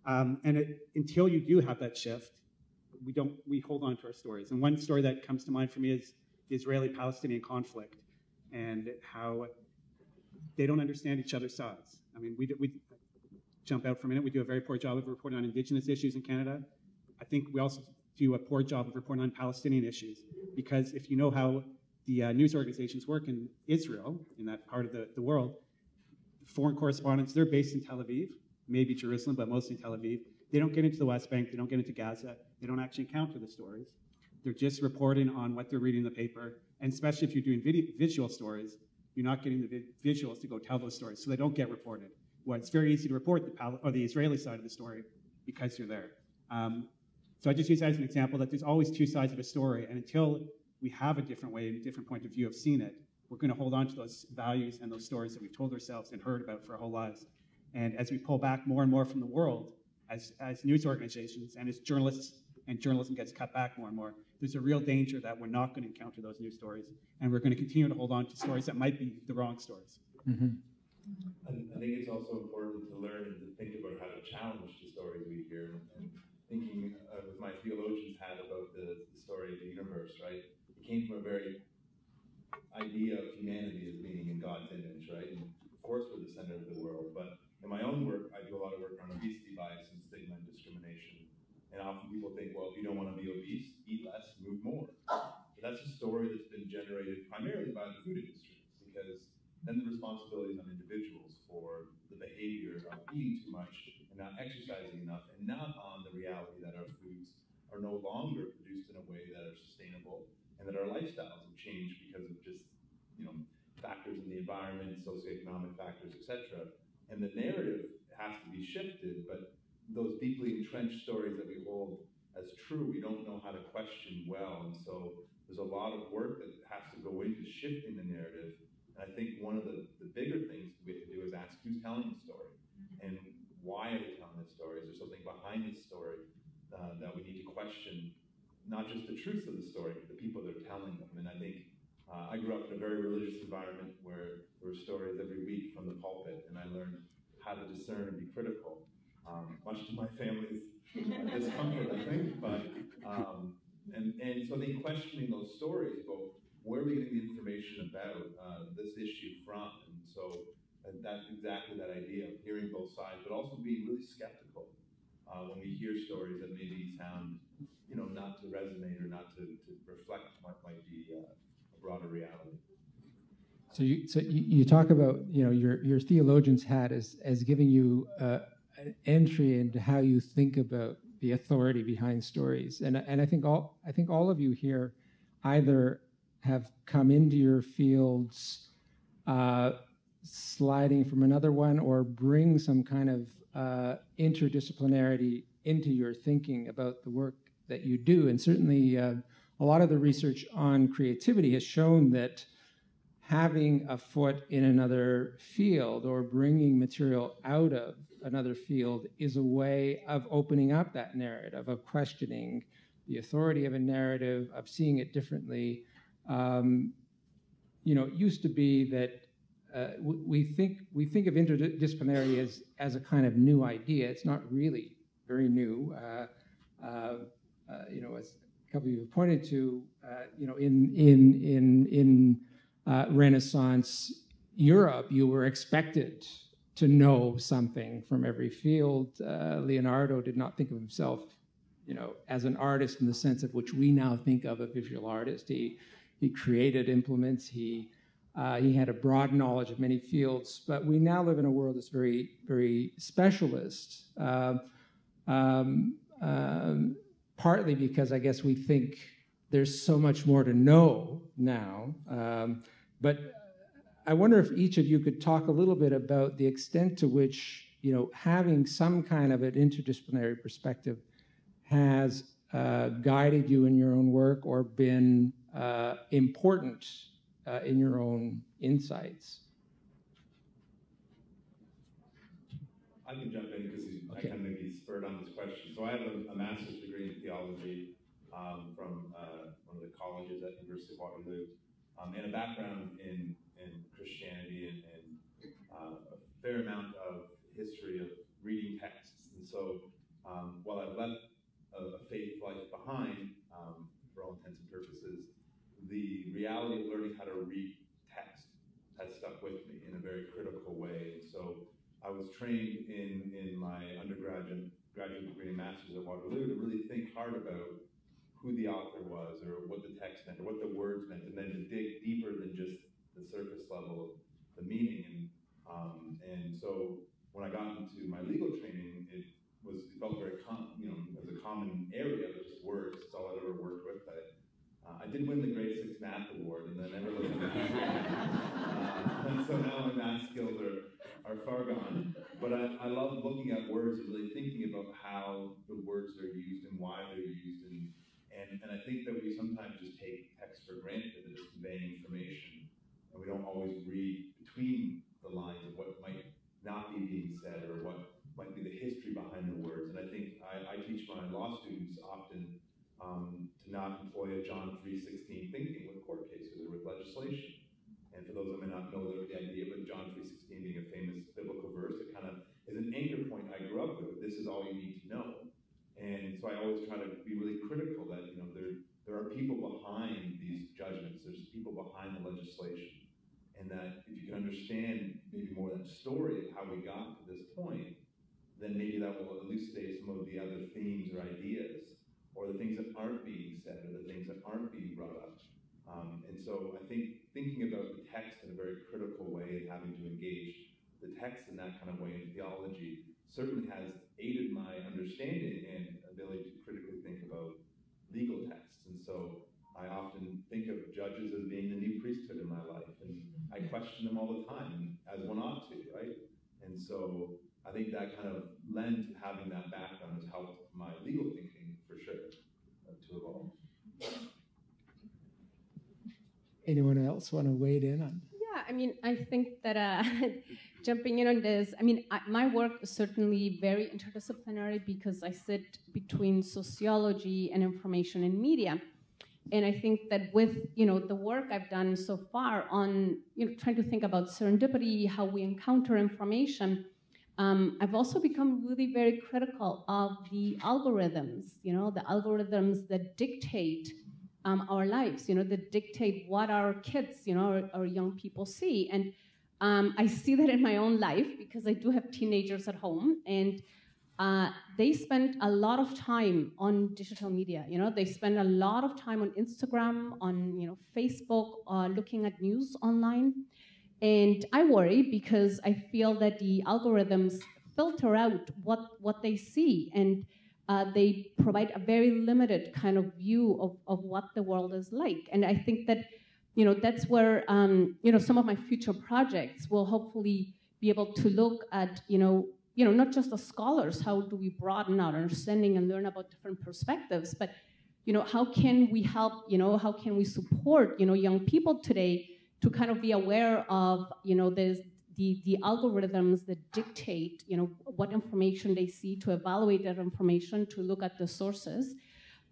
Until you do have that shift, we hold on to our stories. And one story that comes to mind for me is the Israeli-Palestinian conflict and how they don't understand each other's sides. I mean, we jump out for a minute. We do a very poor job of reporting on Indigenous issues in Canada. I think we also do a poor job of reporting on Palestinian issues, because if you know how the news organizations work in Israel, in that part of the world, foreign correspondents, they're based in Tel Aviv, maybe Jerusalem, but mostly Tel Aviv. They don't get into the West Bank, they don't get into Gaza, they don't actually encounter the stories. They're just reporting on what they're reading in the paper, and especially if you're doing visual stories, you're not getting the visuals to go tell those stories, so they don't get reported. Well, it's very easy to report the Israeli side of the story because you're there. So I just use that as an example that there's always two sides of a story, and until we have a different way and a different point of view of seeing it, we're going to hold on to those values and those stories that we've told ourselves and heard about for our whole lives. And as we pull back more and more from the world, as news organizations and as journalists, and journalism gets cut back more and more, there's a real danger that we're not going to encounter those news stories, and we're going to continue to hold on to stories that might be the wrong stories. And I think it's also important to learn and to think about how to challenge the stories we hear. And thinking with my theologian's hat about the story of the universe, right? It came from a very idea of humanity as being in God's image, right? And of course we're the center of the world, but in my own work, I do a lot of work on obesity bias and stigma and discrimination. And often people think, well, if you don't want to be obese, eat less, move more. But that's a story that's been generated primarily by the food industry, because then the responsibility is on individuals for the behavior of eating too much and not exercising enough, and not on the reality that our foods are no longer produced in a way that are sustainable, and that our lifestyles have changed because of just, factors in the environment, socioeconomic factors, etc. And the narrative has to be shifted, but those deeply entrenched stories that we hold as true, we don't know how to question well. And so there's a lot of work that has to go into shifting the narrative. And I think one of the bigger things we have to do is ask, who's telling the story? And why are they telling the story? Is there something behind the story that we need to question? Not just the truth of the story, but the people that are telling them. And I think I grew up in a very religious environment where there were stories every week from the pulpit, and I learned how to discern and be critical, much to my family's discomfort, I think. But and so I think questioning those stories, both where are we getting the information about this issue from? And so that's exactly that idea of hearing both sides, but also being really skeptical when we hear stories that maybe sound, not to resonate or not to reflect what might be a broader reality. So you talk about your theologian's hat as giving you an entry into how you think about the authority behind stories. And I think all of you here either have come into your fields sliding from another one, or bring some kind of interdisciplinarity into your thinking about the work that you do. And certainly a lot of the research on creativity has shown that having a foot in another field or bringing material out of another field is a way of opening up that narrative, of questioning the authority of a narrative, of seeing it differently. It used to be that we think of interdisciplinarity as a kind of new idea. It's not really very new. As a couple of you have pointed to, in Renaissance Europe, you were expected to know something from every field. Leonardo did not think of himself, as an artist in the sense of which we now think of a visual artist. He created implements. He had a broad knowledge of many fields. But we now live in a world that's very, very specialist. Partly because I guess we think there's so much more to know now. But I wonder if each of you could talk a little bit about the extent to which, having some kind of an interdisciplinary perspective has guided you in your own work or been important in your own insights. I can jump in because I kind of maybe spurred on this question. So I have a master's degree in theology from one of the colleges at the University of Waterloo, and a background in Christianity and a fair amount of history of reading texts. And so while I've left a faith life behind, for all intents and purposes, the reality of learning how to read text has stuck with me in a very critical way. And so I was trained in my undergraduate, graduate degree and master's at Waterloo to really think hard about who the author was, or what the text meant, or what the words meant, and then to dig deeper than just the surface level of the meaning. And so when I got into my legal training, it felt very as a common area, but just words. It's all I'd ever worked with. I did win the grade 6 math award, and then I never looked at math. And so now my math skills are far gone. But I love looking at words and really thinking about how the words are used and why they're used. And I think that we sometimes just take text for granted, that it's conveying information, and we don't always read between the lines of what might not be being said or what might be the history behind the words. And I think I teach my law students often to not employ a John 3:16 thinking with court cases or with legislation. And for those that may not know the idea of John 3:16 being a famous biblical verse, it kind of is an anchor point I grew up with. This is all you need to know. And so I always try to be really critical that there are people behind these judgments. There's people behind the legislation, and that if you can understand maybe more that story of how we got to this point, then maybe that will elucidate some of the other themes or ideas, or the things that aren't being said, or the things that aren't being brought up. And so I think thinking about the text in a very critical way and having to engage the text in that kind of way in theology certainly has aided my understanding and ability to critically think about legal texts. And so I often think of judges as being the new priesthood in my life, and I question them all the time, as one ought to, right? And so I think that kind of lens of having that background has helped my legal thinking, for sure, to evolve. Anyone else want to weigh in on? Yeah, I think that jumping in on this, my work is certainly very interdisciplinary because I sit between sociology and information and media. And I think that with, the work I've done so far on, trying to think about serendipity, how we encounter information, I've also become really very critical of the algorithms, the algorithms that dictate our lives, that dictate what our kids, our young people see. And I see that in my own life because I do have teenagers at home, and they spend a lot of time on digital media. They spend a lot of time on Instagram, on Facebook, looking at news online. And I worry because I feel that the algorithms filter out what they see. And they provide a very limited kind of view of what the world is like. And I think that, that's where, some of my future projects will hopefully be able to look at, not just as scholars, how do we broaden our understanding and learn about different perspectives, but, how can we help, how can we support, young people today to kind of be aware of, the algorithms that dictate, what information they see, to evaluate that information, to look at the sources.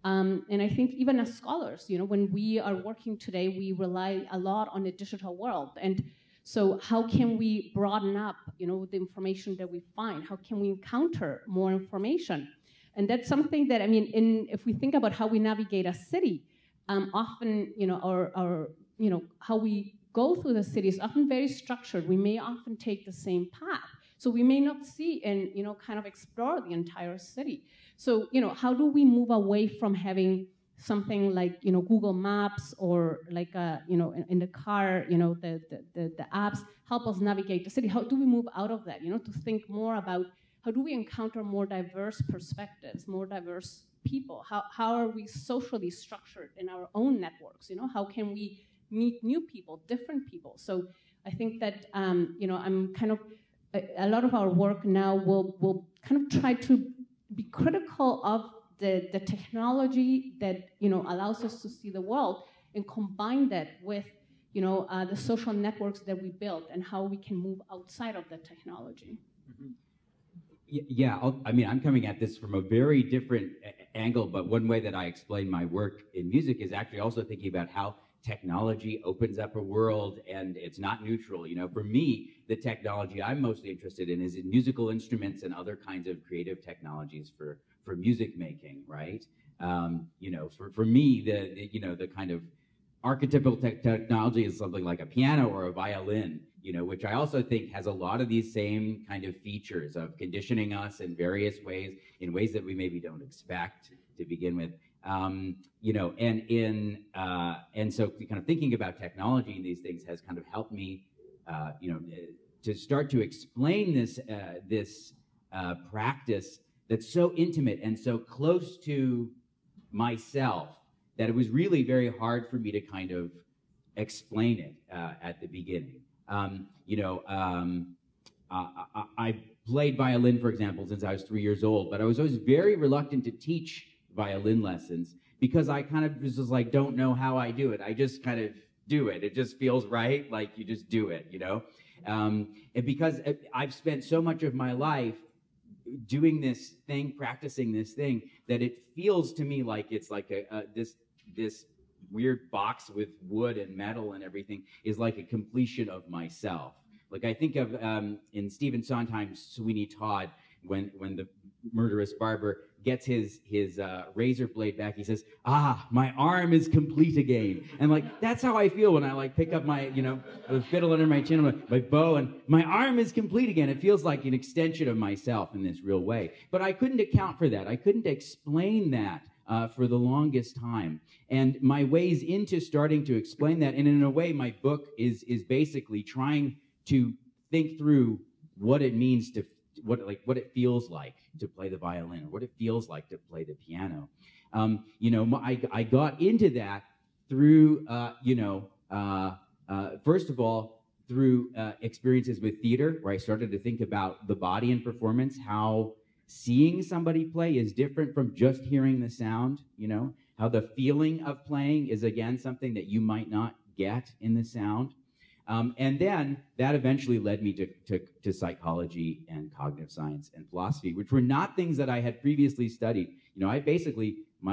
And I think even as scholars, when we are working today, we rely a lot on the digital world. And so how can we broaden up, the information that we find? How can we encounter more information? And that's something that, if we think about how we navigate a city, often, how we go through the city is often very structured. We may often take the same path. So we may not see and, kind of explore the entire city. So, how do we move away from having something like, Google Maps or like, in the car, the apps help us navigate the city? How do we move out of that, to think more about how do we encounter more diverse perspectives, more diverse people? How are we socially structured in our own networks? How can we meet new people, different people? So I think that, I'm kind of, a lot of our work now will kind of try to be critical of the technology that, allows us to see the world, and combine that with, the social networks that we built and how we can move outside of the technology. Mm-hmm. Yeah, I'm coming at this from a very different angle, but one way that I explain my work in music is actually also thinking about how technology opens up a world, and it's not neutral. For me, the technology I'm mostly interested in is in musical instruments and other kinds of creative technologies for music making, right? For me, the kind of archetypal technology is something like a piano or a violin, which I also think has a lot of these same kind of features of conditioning us in various ways, in ways that we maybe don't expect to begin with. And so kind of thinking about technology and these things has kind of helped me, to start to explain this practice that's so intimate and so close to myself that it was really very hard for me to kind of explain it at the beginning. I played violin, for example, since I was 3 years old, but I was always very reluctant to teach violin lessons because I kind of was just like, don't know how I do it. I just kind of do it. It just feels right, like you just do it, And because I've spent so much of my life doing this thing, practicing this thing, that it feels to me like it's like this weird box with wood and metal and everything is like a completion of myself. Like I think of in Stephen Sondheim's Sweeney Todd, when the murderous barber gets his razor blade back, he says, my arm is complete again. And like, that's how I feel when I like pick up my, the fiddle under my chin, my bow, and my arm is complete again. It feels like an extension of myself in this real way. But I couldn't account for that. I couldn't explain that for the longest time. And my ways into starting to explain that, and in a way, my book is basically trying to think through what it means to what it feels like to play the violin, or what it feels like to play the piano. I got into that through, first of all, through experiences with theater, where I started to think about the body and performance, how seeing somebody play is different from just hearing the sound, how the feeling of playing is, again, something that you might not get in the sound. And then that eventually led me to psychology and cognitive science and philosophy, which were not things that I had previously studied. My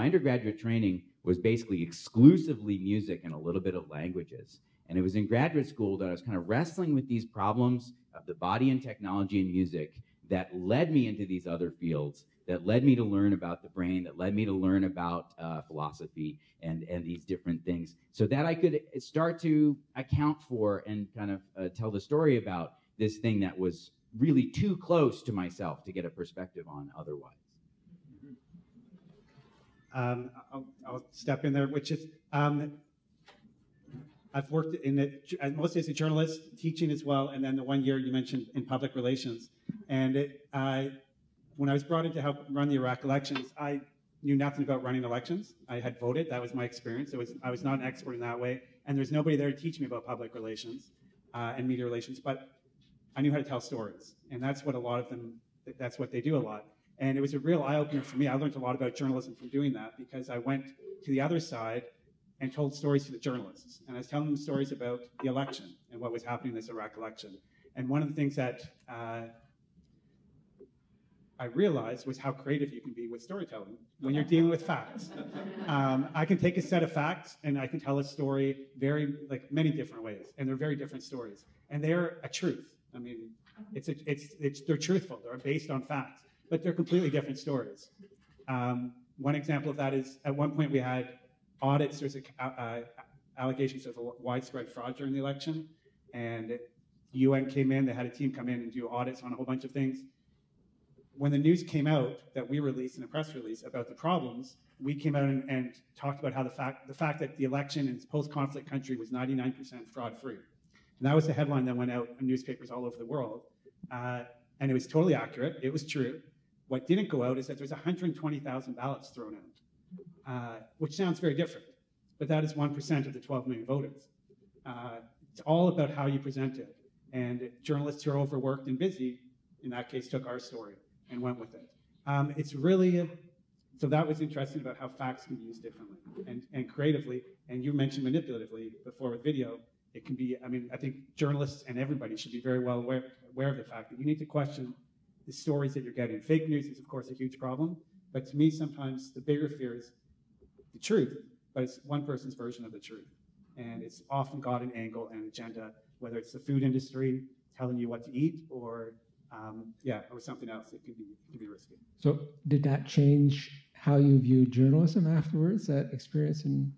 undergraduate training was basically exclusively music and a little bit of languages. And it was in graduate school that I was kind of wrestling with these problems of the body and technology and music that led me into these other fields, that led me to learn about the brain, that led me to learn about philosophy and these different things, so that I could start to account for and kind of tell the story about this thing that was really too close to myself to get a perspective on otherwise. I'll step in there, which is, I've worked mostly as a journalist, teaching as well, and then the 1 year you mentioned in public relations. And when I was brought in to help run the Iraq elections, I knew nothing about running elections. I had voted. That was my experience. I was not an expert in that way. And there's nobody there to teach me about public relations and media relations. But I knew how to tell stories. And that's what a lot of them, that's what they do a lot. And it was a real eye-opener for me. I learned a lot about journalism from doing that because I went to the other side and told stories to the journalists. And I was telling them stories about the election and what was happening in this Iraq election. And one of the things that I realized was how creative you can be with storytelling when you're dealing with facts. I can take a set of facts and I can tell a story many different ways, and they're very different stories. And they're a truth. I mean, they're truthful. They're based on facts, but they're completely different stories. One example of that is at one point we had audits. There's allegations of widespread fraud during the election, and the UN came in. They had a team come in and do audits on a whole bunch of things. When the news came out that we released in a press release about the problems, we came out and talked about how the fact that the election in this post-conflict country was 99% fraud-free. And that was the headline that went out in newspapers all over the world. And it was totally accurate. It was true. What didn't go out is that there's 120,000 ballots thrown out, which sounds very different. But that is 1% of the 12 million voters. It's all about how you present it. And journalists who are overworked and busy, in that case, took our story and went with it. It's really, so that was interesting about how facts can be used differently and creatively. And you mentioned manipulatively before with video. It can be, I mean, I think journalists and everybody should be very well aware of the fact that you need to question the stories that you're getting. Fake news is, of course, a huge problem. But to me, sometimes the bigger fear is the truth, but it's one person's version of the truth. And it's often got an angle and agenda, whether it's the food industry telling you what to eat or something else. It can be risky. So did that change how you view journalism afterwards, that experience in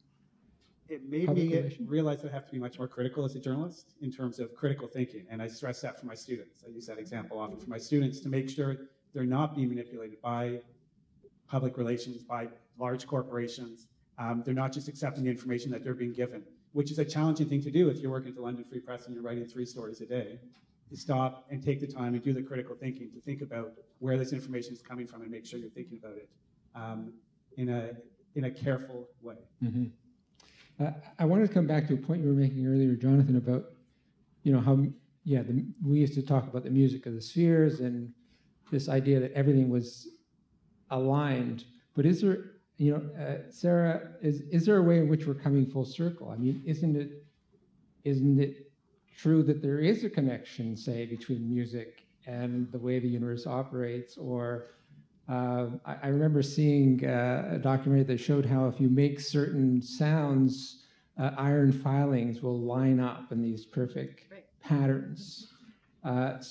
It made me realize that I have to be much more critical as a journalist in terms of critical thinking. And I stress that for my students. I use that example often for my students to make sure they're not being manipulated by public relations, by large corporations. They're not just accepting the information that they're being given, which is a challenging thing to do if you're working at the London Free Press and you're writing 3 stories a day. To stop and take the time and do the critical thinking, to think about where this information is coming from and make sure you're thinking about it in a careful way. Mm-hmm. I wanted to come back to a point you were making earlier, Jonathan, about how we used to talk about the music of the spheres and this idea that everything was aligned. But is there, Sarah, is there a way in which we're coming full circle? I mean, isn't it true that there is a connection, say, between music and the way the universe operates? Or I remember seeing a documentary that showed how if you make certain sounds, iron filings will line up in these perfect patterns. Are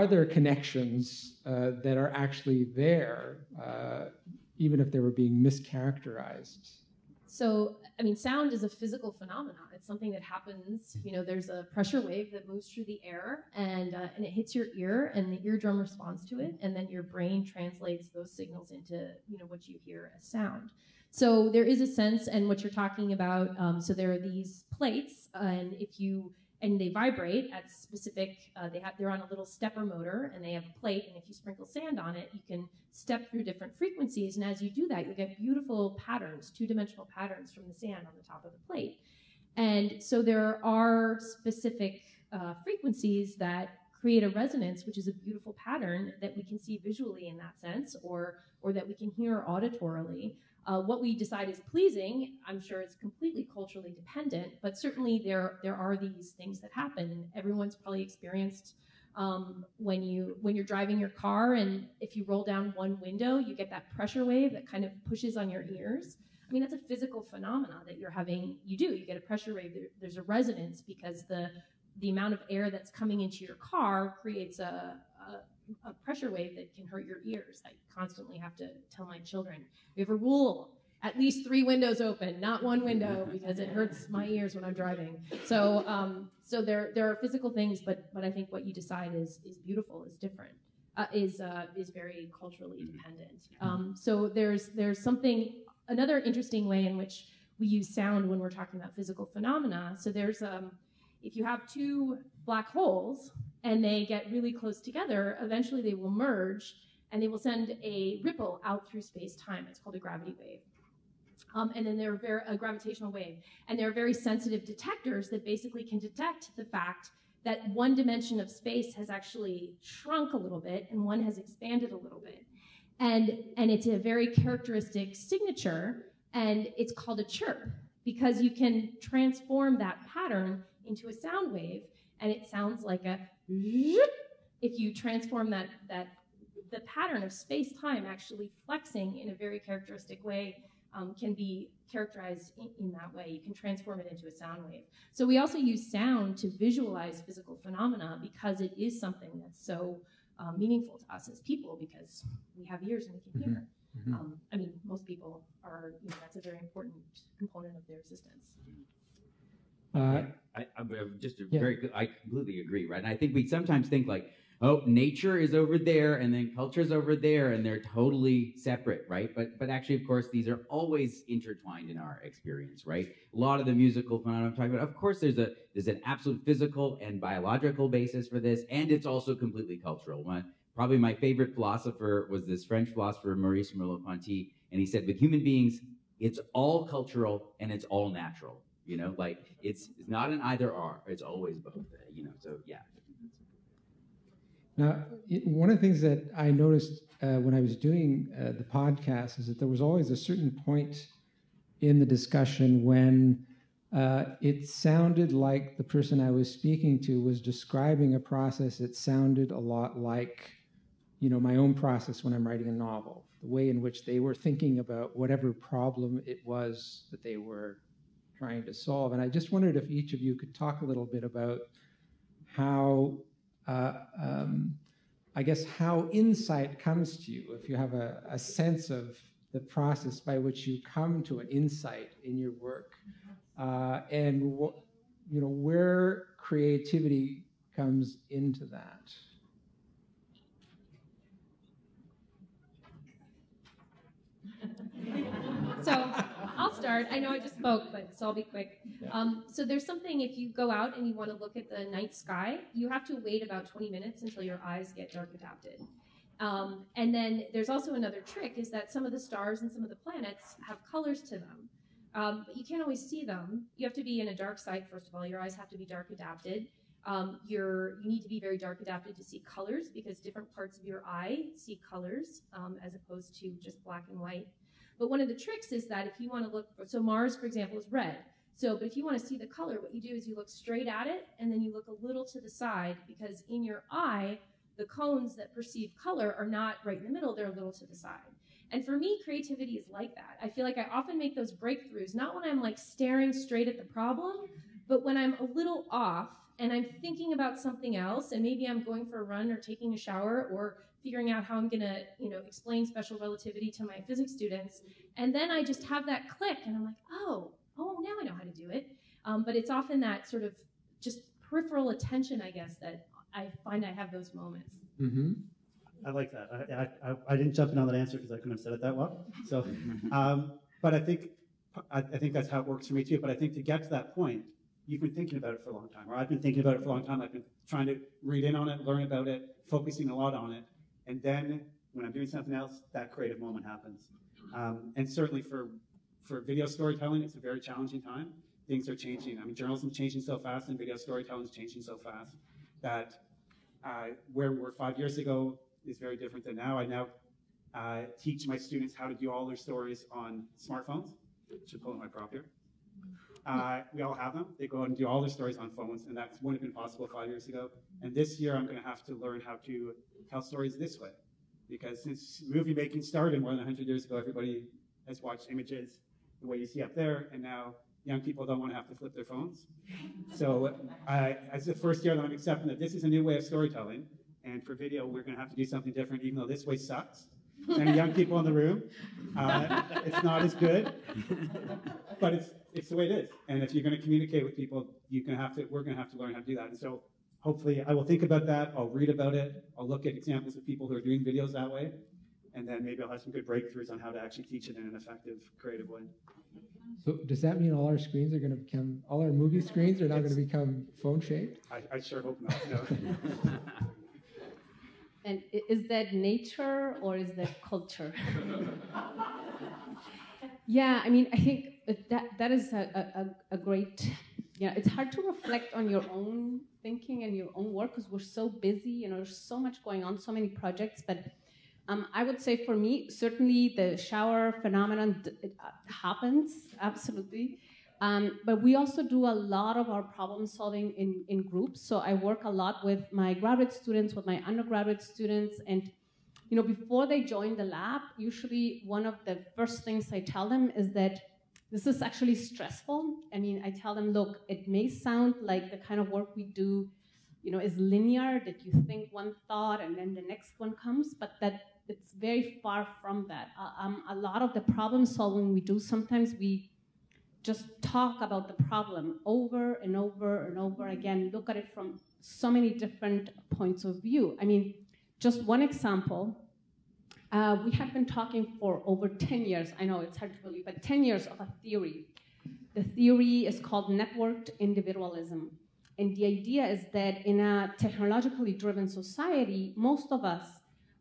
there connections that are actually there, even if they were being mischaracterized? So, I mean, sound is a physical phenomenon. It's something that happens, there's a pressure wave that moves through the air and it hits your ear and the eardrum responds to it. And then your brain translates those signals into, what you hear as sound. So there is a sense, and what you're talking about, so there are these plates and they vibrate at specific, they're on a little stepper motor and they have a plate, and if you sprinkle sand on it, you can step through different frequencies, and as you do that, you get beautiful patterns, 2-dimensional patterns from the sand on the top of the plate. And so there are specific frequencies that create a resonance, which is a beautiful pattern that we can see visually in that sense, or that we can hear auditorily. What we decide is pleasing, I'm sure it's completely culturally dependent, but certainly there are these things that happen. Everyone's probably experienced when you're driving your car, and if you roll down one window, you get that pressure wave that kind of pushes on your ears. I mean, that's a physical phenomenon that you get a pressure wave. There's a resonance because the amount of air that's coming into your car creates a pressure wave that can hurt your ears. I constantly have to tell my children, we have a rule, at least 3 windows open, not 1 window, because it hurts my ears when I'm driving. So there are physical things, but I think what you decide is beautiful, is different, is very culturally dependent. So there's another interesting way in which we use sound when we're talking about physical phenomena. So there's if you have 2 black holes and they get really close together, eventually they will merge and they will send a ripple out through space-time. It's called a gravity wave. And then they're a gravitational wave. And they're very sensitive detectors that basically can detect the fact that one dimension of space has actually shrunk a little bit and one has expanded a little bit. And it's a very characteristic signature, and it's called a chirp, because you can transform that pattern into a sound wave, and it sounds like a zip. If you transform the pattern of space-time actually flexing in a very characteristic way can be characterized in that way. You can transform it into a sound wave. So we also use sound to visualize physical phenomena because it is something that's so meaningful to us as people, because we have ears and we can hear. I mean, most people are, that's a very important component of their existence. I completely agree, right? And I think we sometimes think like, oh, nature is over there and then culture's over there and they're totally separate, right? But actually, of course, these are always intertwined in our experience, right? A lot of the musical phenomena I'm talking about, of course, there's an absolute physical and biological basis for this, and it's also completely cultural. Probably my favorite philosopher was this French philosopher, Maurice Merleau-Ponty, and he said, with human beings, it's all cultural and it's all natural. Like it's not an either or, it's always both, so yeah. Now, one of the things that I noticed when I was doing the podcast is that there was always a certain point in the discussion when it sounded like the person I was speaking to was describing a process that sounded a lot like, my own process when I'm writing a novel, the way in which they were thinking about whatever problem it was that they were trying to solve. And I just wondered if each of you could talk a little bit about how I guess how insight comes to you, if you have a sense of the process by which you come to an insight in your work, and where creativity comes into that. So I'll start. I know I just spoke, so I'll be quick. So there's something, if you go out and you want to look at the night sky, you have to wait about 20 minutes until your eyes get dark adapted. And then there's also another trick, is that some of the stars and some of the planets have colors to them. But you can't always see them. You have to be in a dark site, first of all. Your eyes have to be dark adapted. You need to be very dark adapted to see colors, because different parts of your eye see colors as opposed to just black and white. But one of the tricks is that if you want to look, so Mars, for example, is red. But if you want to see the color, what you do is you look straight at it, and then you look a little to the side, because in your eye, the cones that perceive color are not right in the middle, they're a little to the side. And for me, creativity is like that. I feel like I often make those breakthroughs, not when I'm like staring straight at the problem, but when I'm a little off and I'm thinking about something else, and maybe I'm going for a run or taking a shower or figuring out how I'm gonna, explain special relativity to my physics students. And then I just have that click and I'm like, oh, now I know how to do it. But it's often that sort of just peripheral attention, I guess, that I find I have those moments. Mm-hmm. I like that. I didn't jump in on that answer because I couldn't have said it that well. So, but I think that's how it works for me too. But I think to get to that point, you've been thinking about it for a long time, or I've been thinking about it for a long time. I've been trying to read in on it, learn about it, focusing a lot on it. And then when I'm doing something else, that creative moment happens. And certainly for video storytelling, it's a very challenging time. Things are changing. I mean, journalism is changing so fast, and video storytelling is changing so fast that where we were 5 years ago is very different than now. I now teach my students how to do all their stories on smartphones. Should pull in my prop here. We all have them. They go out and do all their stories on phones, and that wouldn't have been possible 5 years ago. And this year, I'm going to have to learn how to tell stories this way, because since movie making started more than 100 years ago, everybody has watched images the way you see up there, and now young people don't want to have to flip their phones. So as the first year that I'm accepting that this is a new way of storytelling, and for video, we're going to have to do something different, even though this way sucks. Any young people in the room, it's not as good, but it's the way it is. And if you're going to communicate with people, we're going to have to learn how to do that. And so hopefully I will think about that. I'll read about it. I'll look at examples of people who are doing videos that way. And then maybe I'll have some good breakthroughs on how to actually teach it in an effective, creative way. So does that mean all our screens are going to become, all our movie screens are now going to become phone-shaped? I sure hope not. No. that nature or is that culture? Yeah, I mean, I think that is a great, it's hard to reflect on your own thinking and your own work because we're so busy, there's so much going on, so many projects, but I would say for me, certainly the shower phenomenon happens, absolutely. But we also do a lot of our problem solving in groups. So I work a lot with my graduate students, with my undergraduate students, and before they join the lab, usually one of the first things I tell them is that this is actually stressful. I mean, I tell them, look, it may sound like the kind of work we do, is linear, that you think one thought and then the next one comes, but that it's very far from that. A lot of the problem solving we do, sometimes we just talk about the problem over and over and over again, look at it from so many different points of view. I mean, just one example, we have been talking for over 10 years, I know it's hard to believe, but 10 years of a theory. The theory is called networked individualism. And the idea is that in a technologically driven society, most of us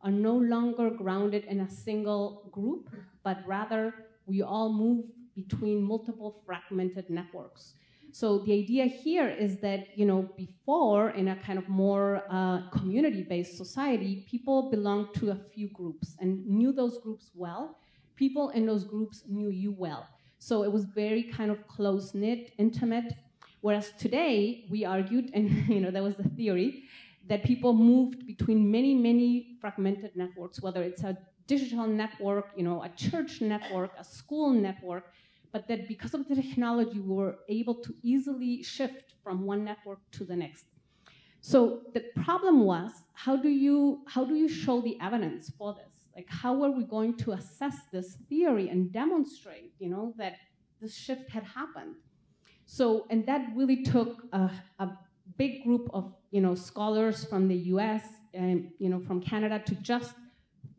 are no longer grounded in a single group, but rather we all move between multiple fragmented networks. So the idea here is that, before in a kind of more community-based society, people belonged to a few groups and knew those groups well. People in those groups knew you well. So it was very kind of close-knit, intimate. Whereas today, we argued, and that was the theory, that people moved between many, many fragmented networks, whether it's a digital network, a church network, a school network, but that because of the technology, we were able to easily shift from one network to the next. So the problem was, how do you show the evidence for this? Like, how are we going to assess this theory and demonstrate, that this shift had happened? So, and that really took a big group of, scholars from the US and, from Canada to just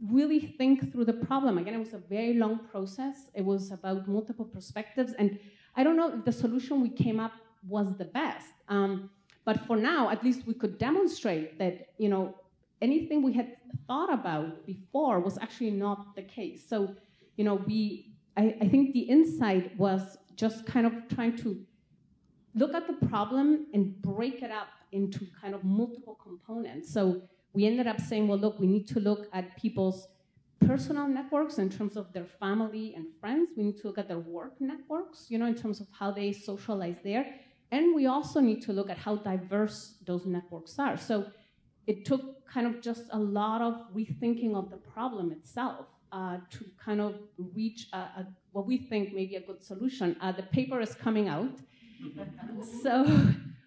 really think through the problem. Again, it was a very long process. It was about multiple perspectives. And I don't know if the solution we came up was the best. But for now, at least we could demonstrate that, anything we had thought about before was actually not the case. So, I think the insight was just kind of trying to look at the problem and break it up into kind of multiple components. So we ended up saying, well, look, we need to look at people's personal networks in terms of their family and friends. We need to look at their work networks, in terms of how they socialize there. And we also need to look at how diverse those networks are. So it took kind of just a lot of rethinking of the problem itself to kind of reach what we think may be a good solution. The paper is coming out. So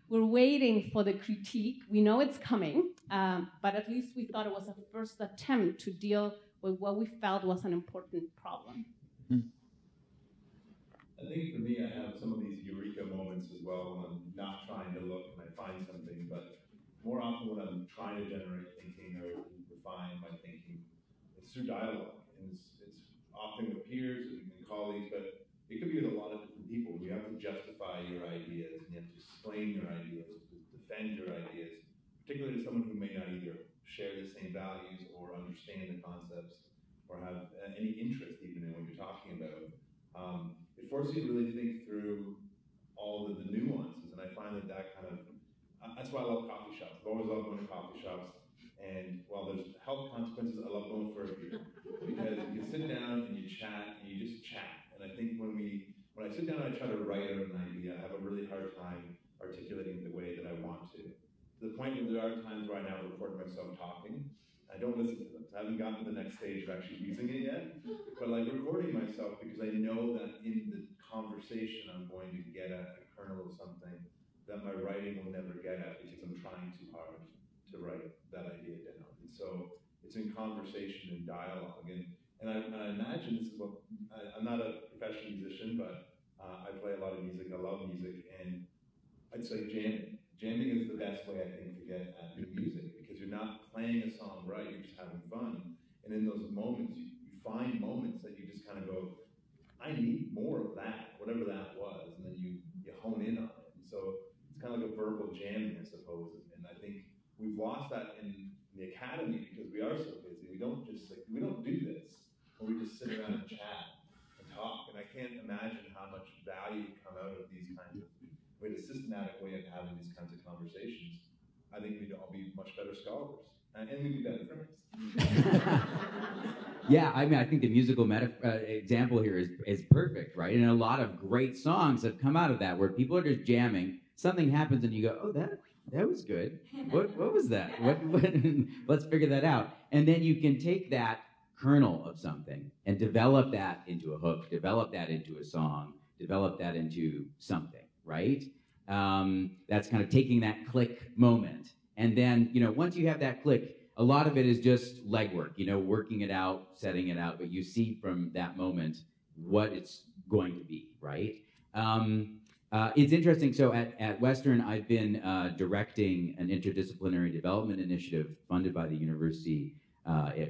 we're waiting for the critique. We know it's coming, but at least we thought it was a first attempt to deal with what we felt was an important problem. I think for me, I have some of these eureka moments as well when I'm not trying to look and I find something, but more often when I'm trying to generate thinking or refine my thinking, it's through dialogue. And it's often with peers and colleagues, but it could be with a lot of different people. You have to justify your ideas and you have to explain your ideas, to defend your ideas, particularly to someone who may not either share the same values or understand the concepts or have any interest even in what you're talking about. It forces you to really think through all of the nuances, and I find that kind of, that's why I love coffee shops. I've always loved going to coffee shops, and while there's health consequences, I love going for a beer, because you can sit down and you chat, and you just chat. And I think when I sit down and I try to write out an idea, I have a really hard time articulating it the way that I want to the point where there are times where I now record myself talking. I don't listen to them. I haven't gotten to the next stage of actually using it yet, but like recording myself because I know that in the conversation I'm going to get at a kernel of something that my writing will never get at because I'm trying too hard to write that idea down. And so it's in conversation and dialogue. And I imagine this is what, I'm not a professional musician, but I play a lot of music, I love music, and I'd say jamming. Jamming is the best way, I think, to get at new music, because you're not playing a song right, you're just having fun. And in those moments, you find moments that you just kind of go, I need more of that, whatever that was, and then you hone in on it. And so it's kind of like a verbal jamming, I suppose. And I think we've lost that in the academy because we are so busy. We don't do this, or we just sit around and chat and talk. And I can't imagine how much value would come out of these kinds of, a systematic way of having these kinds of conversations. I think we'd all be much better scholars, and we'd be better friends. Yeah, I mean, I think the musical example here is perfect, right? And a lot of great songs have come out of that, where people are just jamming, something happens, and you go, oh, that was good. What was that? What let's figure that out. And then you can take that kernel of something and develop that into a hook, develop that into a song, develop that into something, right? That's kind of taking that click moment. And then, once you have that click, a lot of it is just legwork, working it out, setting it out, but you see from that moment what it's going to be, right? It's interesting, so at Western, I've been directing an interdisciplinary development initiative funded by the university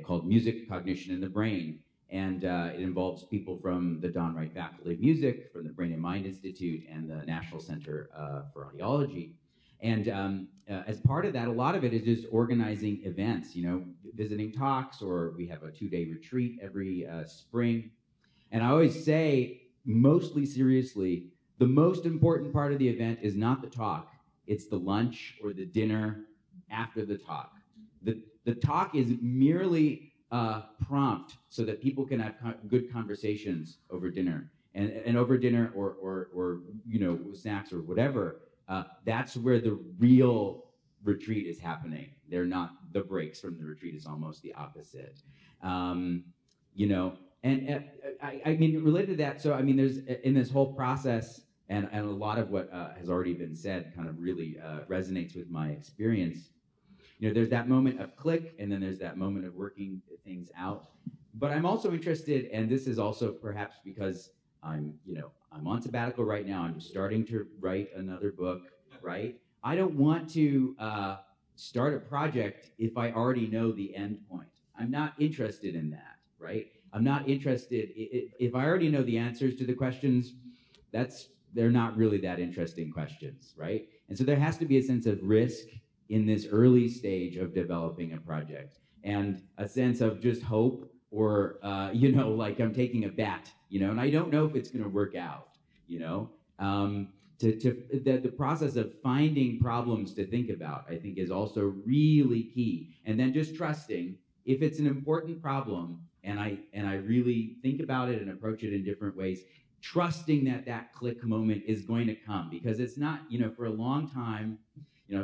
called Music, Cognition, and the Brain. And it involves people from the Don Wright Faculty of Music, from the Brain and Mind Institute, and the National Center for Audiology. And as part of that, a lot of it is just organizing events, visiting talks, or we have a 2-day retreat every spring. And I always say, mostly seriously, the most important part of the event is not the talk, it's the lunch or the dinner after the talk. The talk is merely prompt so that people can have good conversations over dinner. And over dinner or snacks or whatever, that's where the real retreat is happening. They're not the breaks from the retreat, is almost the opposite. And I mean, related to that, so I mean, there's in this whole process, and a lot of what has already been said kind of really resonates with my experience. There's that moment of click, and then there's that moment of working things out. But I'm also interested, and this is also perhaps because I'm on sabbatical right now. I'm starting to write another book, right? I don't want to start a project if I already know the end point. I'm not interested in that, right? I'm not interested, if I already know the answers to the questions, they're not really that interesting questions, right? And so there has to be a sense of risk in this early stage of developing a project, and a sense of just hope, or like I'm taking a bet, and I don't know if it's going to work out. The process of finding problems to think about, I think, is also really key. And then just trusting, if it's an important problem, and I really think about it and approach it in different ways, trusting that click moment is going to come, because it's not, for a long time,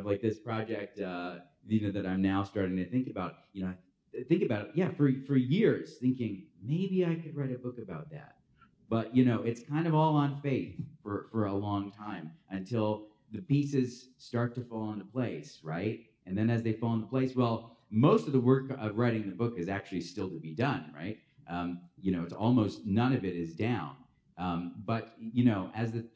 like this project, that I'm now starting to think about, for years, thinking maybe I could write a book about that. But, it's kind of all on faith for a long time, until the pieces start to fall into place, right? And then as they fall into place, well, most of the work of writing the book is actually still to be done, right? It's almost none of it is down. But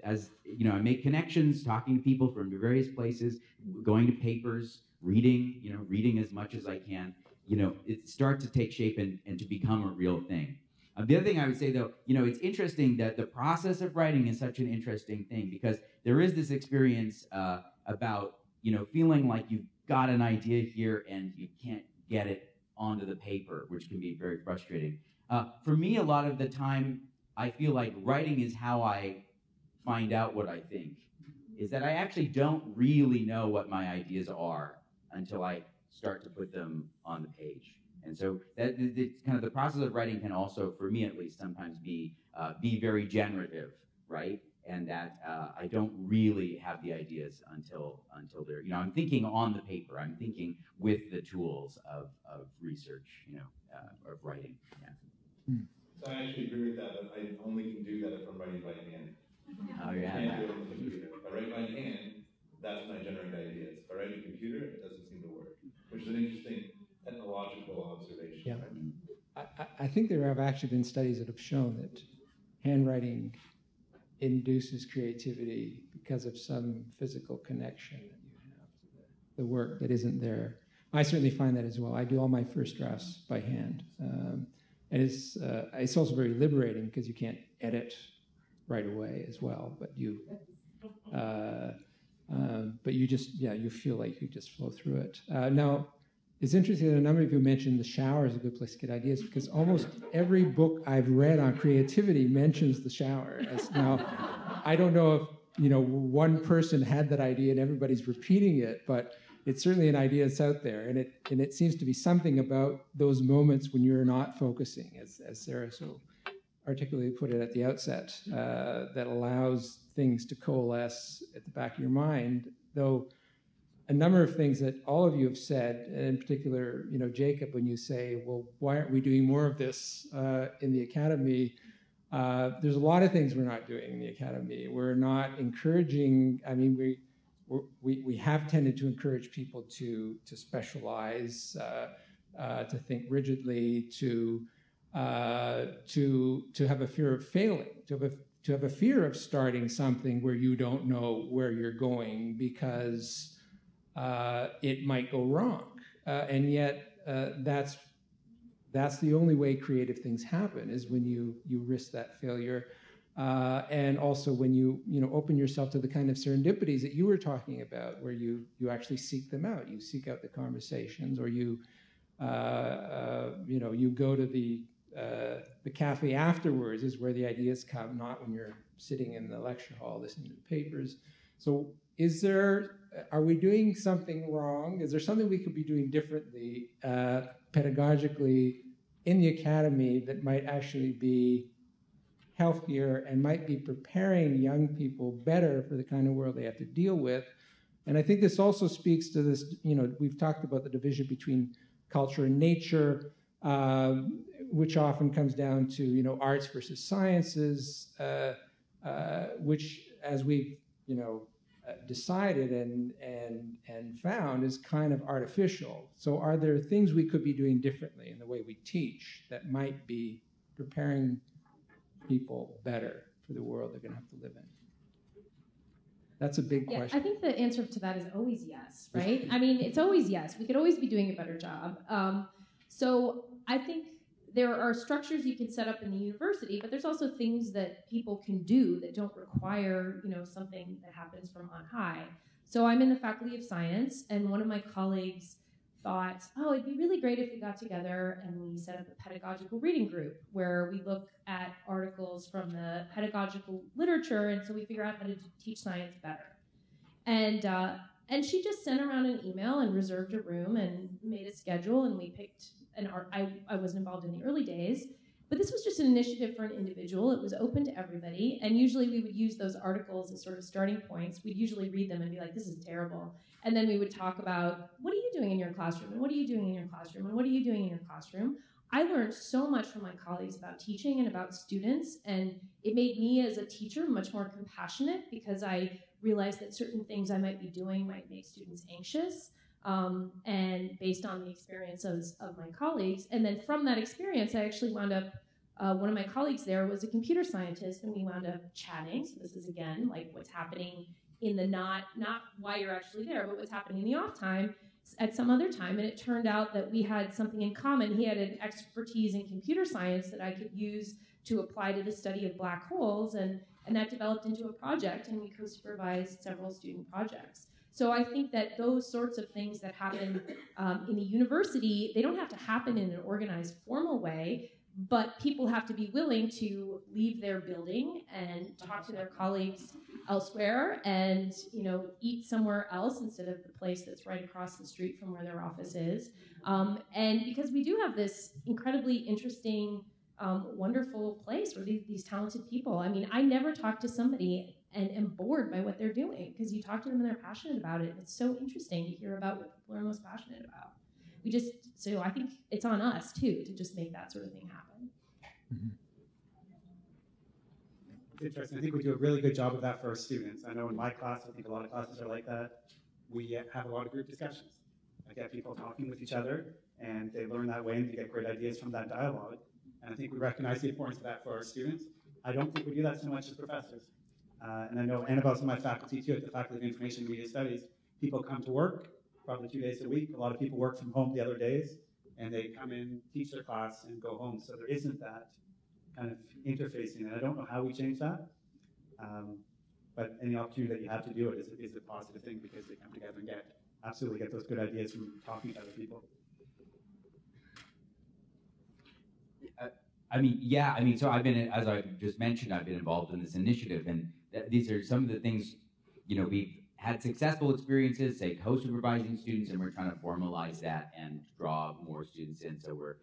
I make connections, talking to people from various places, going to papers, reading as much as I can, it starts to take shape and to become a real thing. The other thing I would say, though, it's interesting that the process of writing is such an interesting thing, because there is this experience about, feeling like you've got an idea here and you can't get it onto the paper, which can be very frustrating. For me, a lot of the time, I feel like writing is how I find out what I think, is that I actually don't really know what my ideas are until I start to put them on the page. And so that kind of the process of writing can also, for me at least, sometimes be very generative, right? And that I don't really have the ideas until they're, I'm thinking on the paper. I'm thinking with the tools of research, of writing. Yeah. So I actually agree with that, but I only can do that if I'm writing by hand. Oh, yeah. I can't do it on the computer. If I write by hand, that's when I generate ideas. If I write on the computer, it doesn't seem to work, which is an interesting technological observation. Yeah. Right? I think there have actually been studies that have shown that handwriting induces creativity because of some physical connection that you have to the work that isn't there. I certainly find that as well. I do all my first drafts by hand. And it's also very liberating, because you can't edit right away as well, but you just, you feel like you just flow through it. Now, It's interesting that a number of you mentioned the shower is a good place to get ideas, because almost every book I've read on creativity mentions the shower. Now, I don't know if one person had that idea and everybody's repeating it, but it's certainly an idea that's out there, and it seems to be something about those moments when you're not focusing, as Sarah so articulately put it at the outset, that allows things to coalesce at the back of your mind. Though a number of things that all of you have said, and in particular, Jacob, when you say, well, why aren't we doing more of this in the academy? There's a lot of things we're not doing in the academy. We're not encouraging, we have tended to encourage people to specialize, to think rigidly, to have a fear of failing, to have a fear of starting something where you don't know where you're going because it might go wrong. And yet that's the only way creative things happen, is when you risk that failure. And also when you open yourself to the kind of serendipities that you were talking about, where you actually seek them out. You seek out the conversations, or you go to the cafe afterwards, is where the ideas come, not when you're sitting in the lecture hall listening to the papers. So are we doing something wrong? Is there something we could be doing differently pedagogically in the academy that might actually be healthier and might be preparing young people better for the kind of world they have to deal with? And I think this also speaks to this, we've talked about the division between culture and nature, which often comes down to, arts versus sciences, which, as we've, decided and found, is kind of artificial. So are there things we could be doing differently in the way we teach that might be preparing people better for the world they're going to have to live in? That's a big question. I think the answer to that is always yes, right? It's always yes. We could always be doing a better job. So I think there are structures you can set up in the university, but there's also things that people can do that don't require, something that happens from on high. So I'm in the Faculty of Science, and one of my colleagues thought, it'd be really great if we got together and we set up a pedagogical reading group where we look at articles from the pedagogical literature, and so we figure out how to teach science better. And she just sent around an email and reserved a room and made a schedule, and we picked an art. I wasn't involved in the early days, but this was just an initiative for an individual. It was open to everybody, and usually we would use those articles as sort of starting points. We'd usually read them and be like, this is terrible. And then we would talk about, what are you doing in your classroom? And what are you doing in your classroom? And what are you doing in your classroom? I learned so much from my colleagues about teaching and about students, and it made me as a teacher much more compassionate, because I realized that certain things I might be doing might make students anxious, and based on the experiences of my colleagues. And then from that experience, I actually wound up, one of my colleagues there was a computer scientist, and we wound up chatting. So this is, again, like what's happening in the not why you're actually there, but what's happening in the off time at some other time. And it turned out that we had something in common. He had an expertise in computer science that I could use to apply to the study of black holes, and that developed into a project, and we co-supervised several student projects. So I think that those sorts of things that happen in the university, they don't have to happen in an organized, formal way, but people have to be willing to leave their building and talk to their colleagues elsewhere, and eat somewhere else instead of the place that's right across the street from where their office is. And because we do have this incredibly interesting, wonderful place where these talented people. I never talk to somebody and am bored by what they're doing, because you talk to them and they're passionate about it. And it's so interesting to hear about what people are most passionate about. So I think it's on us too to just make that sort of thing happen. Mm-hmm. It's interesting. I think we do a really good job of that for our students. I know in my class, I think a lot of classes are like that. We have a lot of group discussions. I get people talking with each other, and they learn that way, and they get great ideas from that dialogue. And I think we recognize the importance of that for our students. I don't think we do that so much as professors. And I know Anabel's in my faculty too, at the Faculty of Information and Media Studies. People come to work probably 2 days a week. A lot of people work from home the other days, and they come in, teach their class, and go home. So there isn't that kind of interfacing, and I don't know how we change that. But any opportunity that you have to do it is a positive thing, because they come together and absolutely get those good ideas from talking to other people. So I've been, as I just mentioned, I've been involved in this initiative, and these are some of the things, we've had successful experiences, say co-supervising students, and we're trying to formalize that and draw more students in. So we're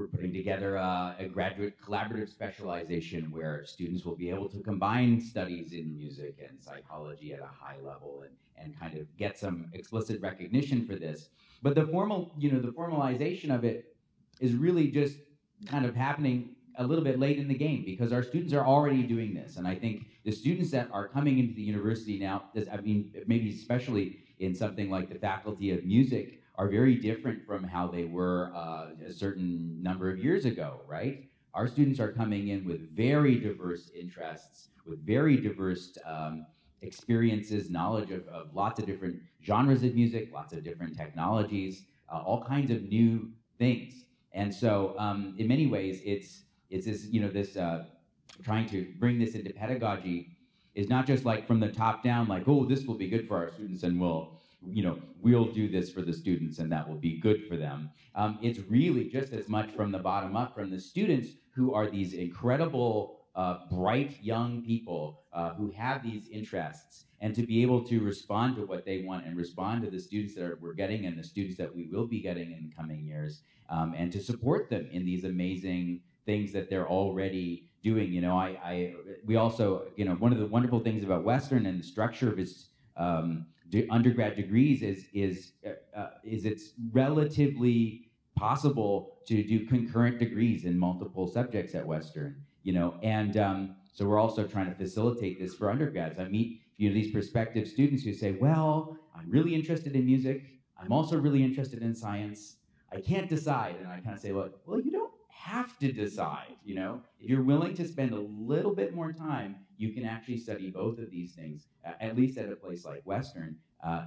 putting together a graduate collaborative specialization where students will be able to combine studies in music and psychology at a high level and kind of get some explicit recognition for this. But the formalization of it is really just kind of happening a little bit late in the game because our students are already doing this. And I think the students that are coming into the university now, maybe especially in something like the Faculty of Music, are very different from how they were a certain number of years ago, right? Our students are coming in with very diverse interests, with very diverse experiences, knowledge of lots of different genres of music, lots of different technologies, all kinds of new things. And so in many ways, it's this, trying to bring this into pedagogy is not just like from the top down, like, oh, this will be good for our students and we'll do this for the students and that will be good for them. It's really just as much from the bottom up, from the students who are these incredible, bright young people who have these interests, and to be able to respond to what they want and respond to the students that we're getting and the students that we will be getting in the coming years, and to support them in these amazing things that they're already doing. We also, one of the wonderful things about Western and the structure of its undergrad degrees is it's relatively possible to do concurrent degrees in multiple subjects at Western, so we're also trying to facilitate this for undergrads. I meet these prospective students who say, well, I'm really interested in music, I'm also really interested in science, I can't decide. And I kind of say, well, you don't have to decide. If you're willing to spend a little bit more time, you can actually study both of these things. At least at a place like Western,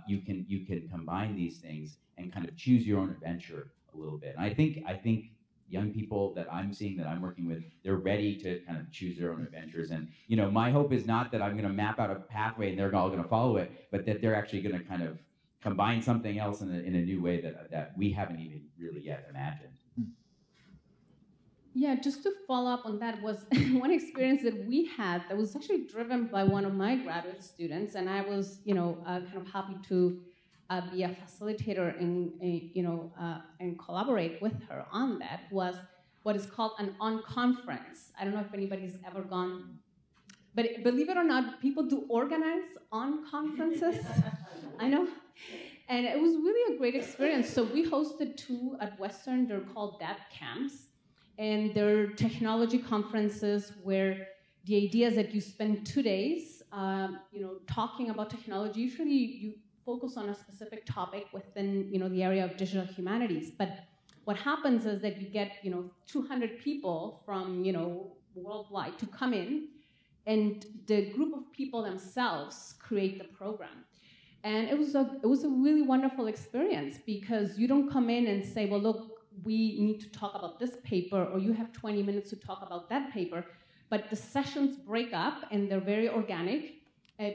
you can combine these things and kind of choose your own adventure a little bit. And I think young people that I'm seeing, that I'm working with, they're ready to kind of choose their own adventures. And my hope is not that I'm going to map out a pathway and they're all going to follow it, but that they're actually going to kind of combine something else in a new way that we haven't even really yet imagined. Yeah, just to follow up on that was one experience that we had that was actually driven by one of my graduate students, and I was, kind of happy to be a facilitator and collaborate with her on that, was what is called an on-conference. I don't know if anybody's ever gone, but believe it or not, people do organize on-conferences. I know. And it was really a great experience. So we hosted 2 at Western. They're called DAP camps. And they're technology conferences where the idea is that you spend 2 days, talking about technology. Usually you focus on a specific topic within, the area of digital humanities. But what happens is that you get, 200 people from, worldwide to come in, and the group of people themselves create the program. And it was a really wonderful experience because you don't come in and say, well, look, we need to talk about this paper, or you have 20 minutes to talk about that paper. But the sessions break up and they're very organic.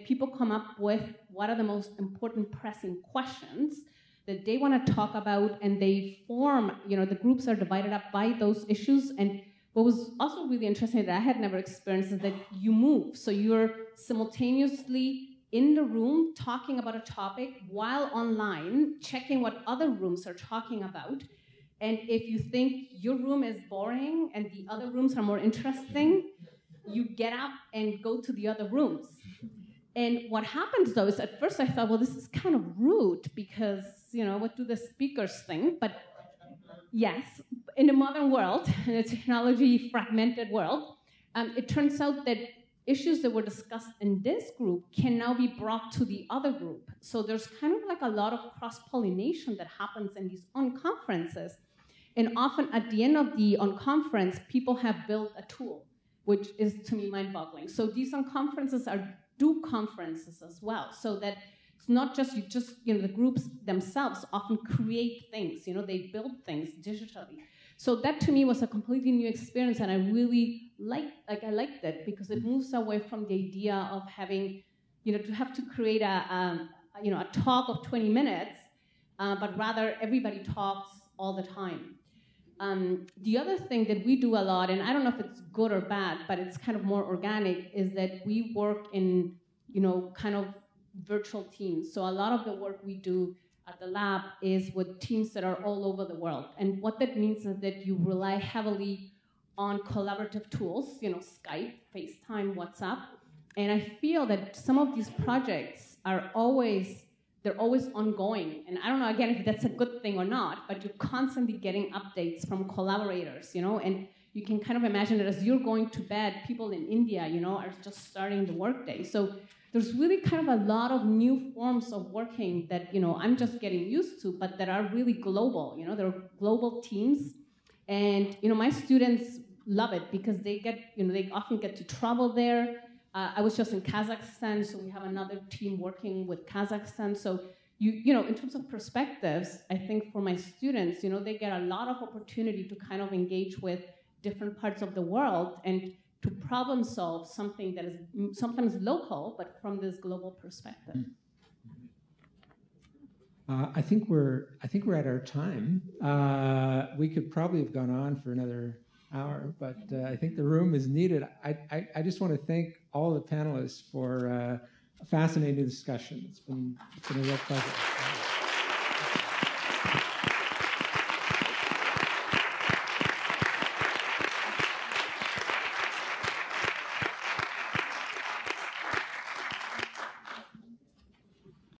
People come up with what are the most important pressing questions that they want to talk about, and they form, the groups are divided up by those issues. And what was also really interesting that I had never experienced is that you move. So you're simultaneously in the room talking about a topic while online, checking what other rooms are talking about. And if you think your room is boring and the other rooms are more interesting, you get up and go to the other rooms. And what happens, though, is at first I thought, well, this is kind of rude because, what do the speakers think? But yes, in the modern world, in a technology fragmented world, it turns out that issues that were discussed in this group can now be brought to the other group. So there's kind of like a lot of cross-pollination that happens in these on-conferences. And often at the end of the on-conference, people have built a tool, which is, to me, mind-boggling. So these on-conferences are do-conferences as well, so that it's not just the groups themselves often create things, they build things digitally. So that to me was a completely new experience, and I really liked it because it moves away from the idea of having, to have to create a talk of 20 minutes, but rather everybody talks all the time. The other thing that we do a lot, and I don't know if it's good or bad, but it's kind of more organic, is that we work in, kind of virtual teams. So a lot of the work we do at the lab is with teams that are all over the world. And what that means is that you rely heavily on collaborative tools, Skype, FaceTime, WhatsApp. And I feel that some of these projects they're always ongoing. And I don't know, again, if that's a good thing or not, but you're constantly getting updates from collaborators, and you can kind of imagine that as you're going to bed, people in India, are just starting the workday. So there's really kind of a lot of new forms of working that, I'm just getting used to, but that are really global. They're global teams. And, my students love it because they often get to travel there. I was just in Kazakhstan, so we have another team working with Kazakhstan. So, in terms of perspectives, I think for my students, they get a lot of opportunity to kind of engage with different parts of the world and to problem solve something that is sometimes local, but from this global perspective. I think we're at our time. We could probably have gone on for another hour, but I think the room is needed. I just want to thank all the panelists for a fascinating discussion. It's been a real pleasure.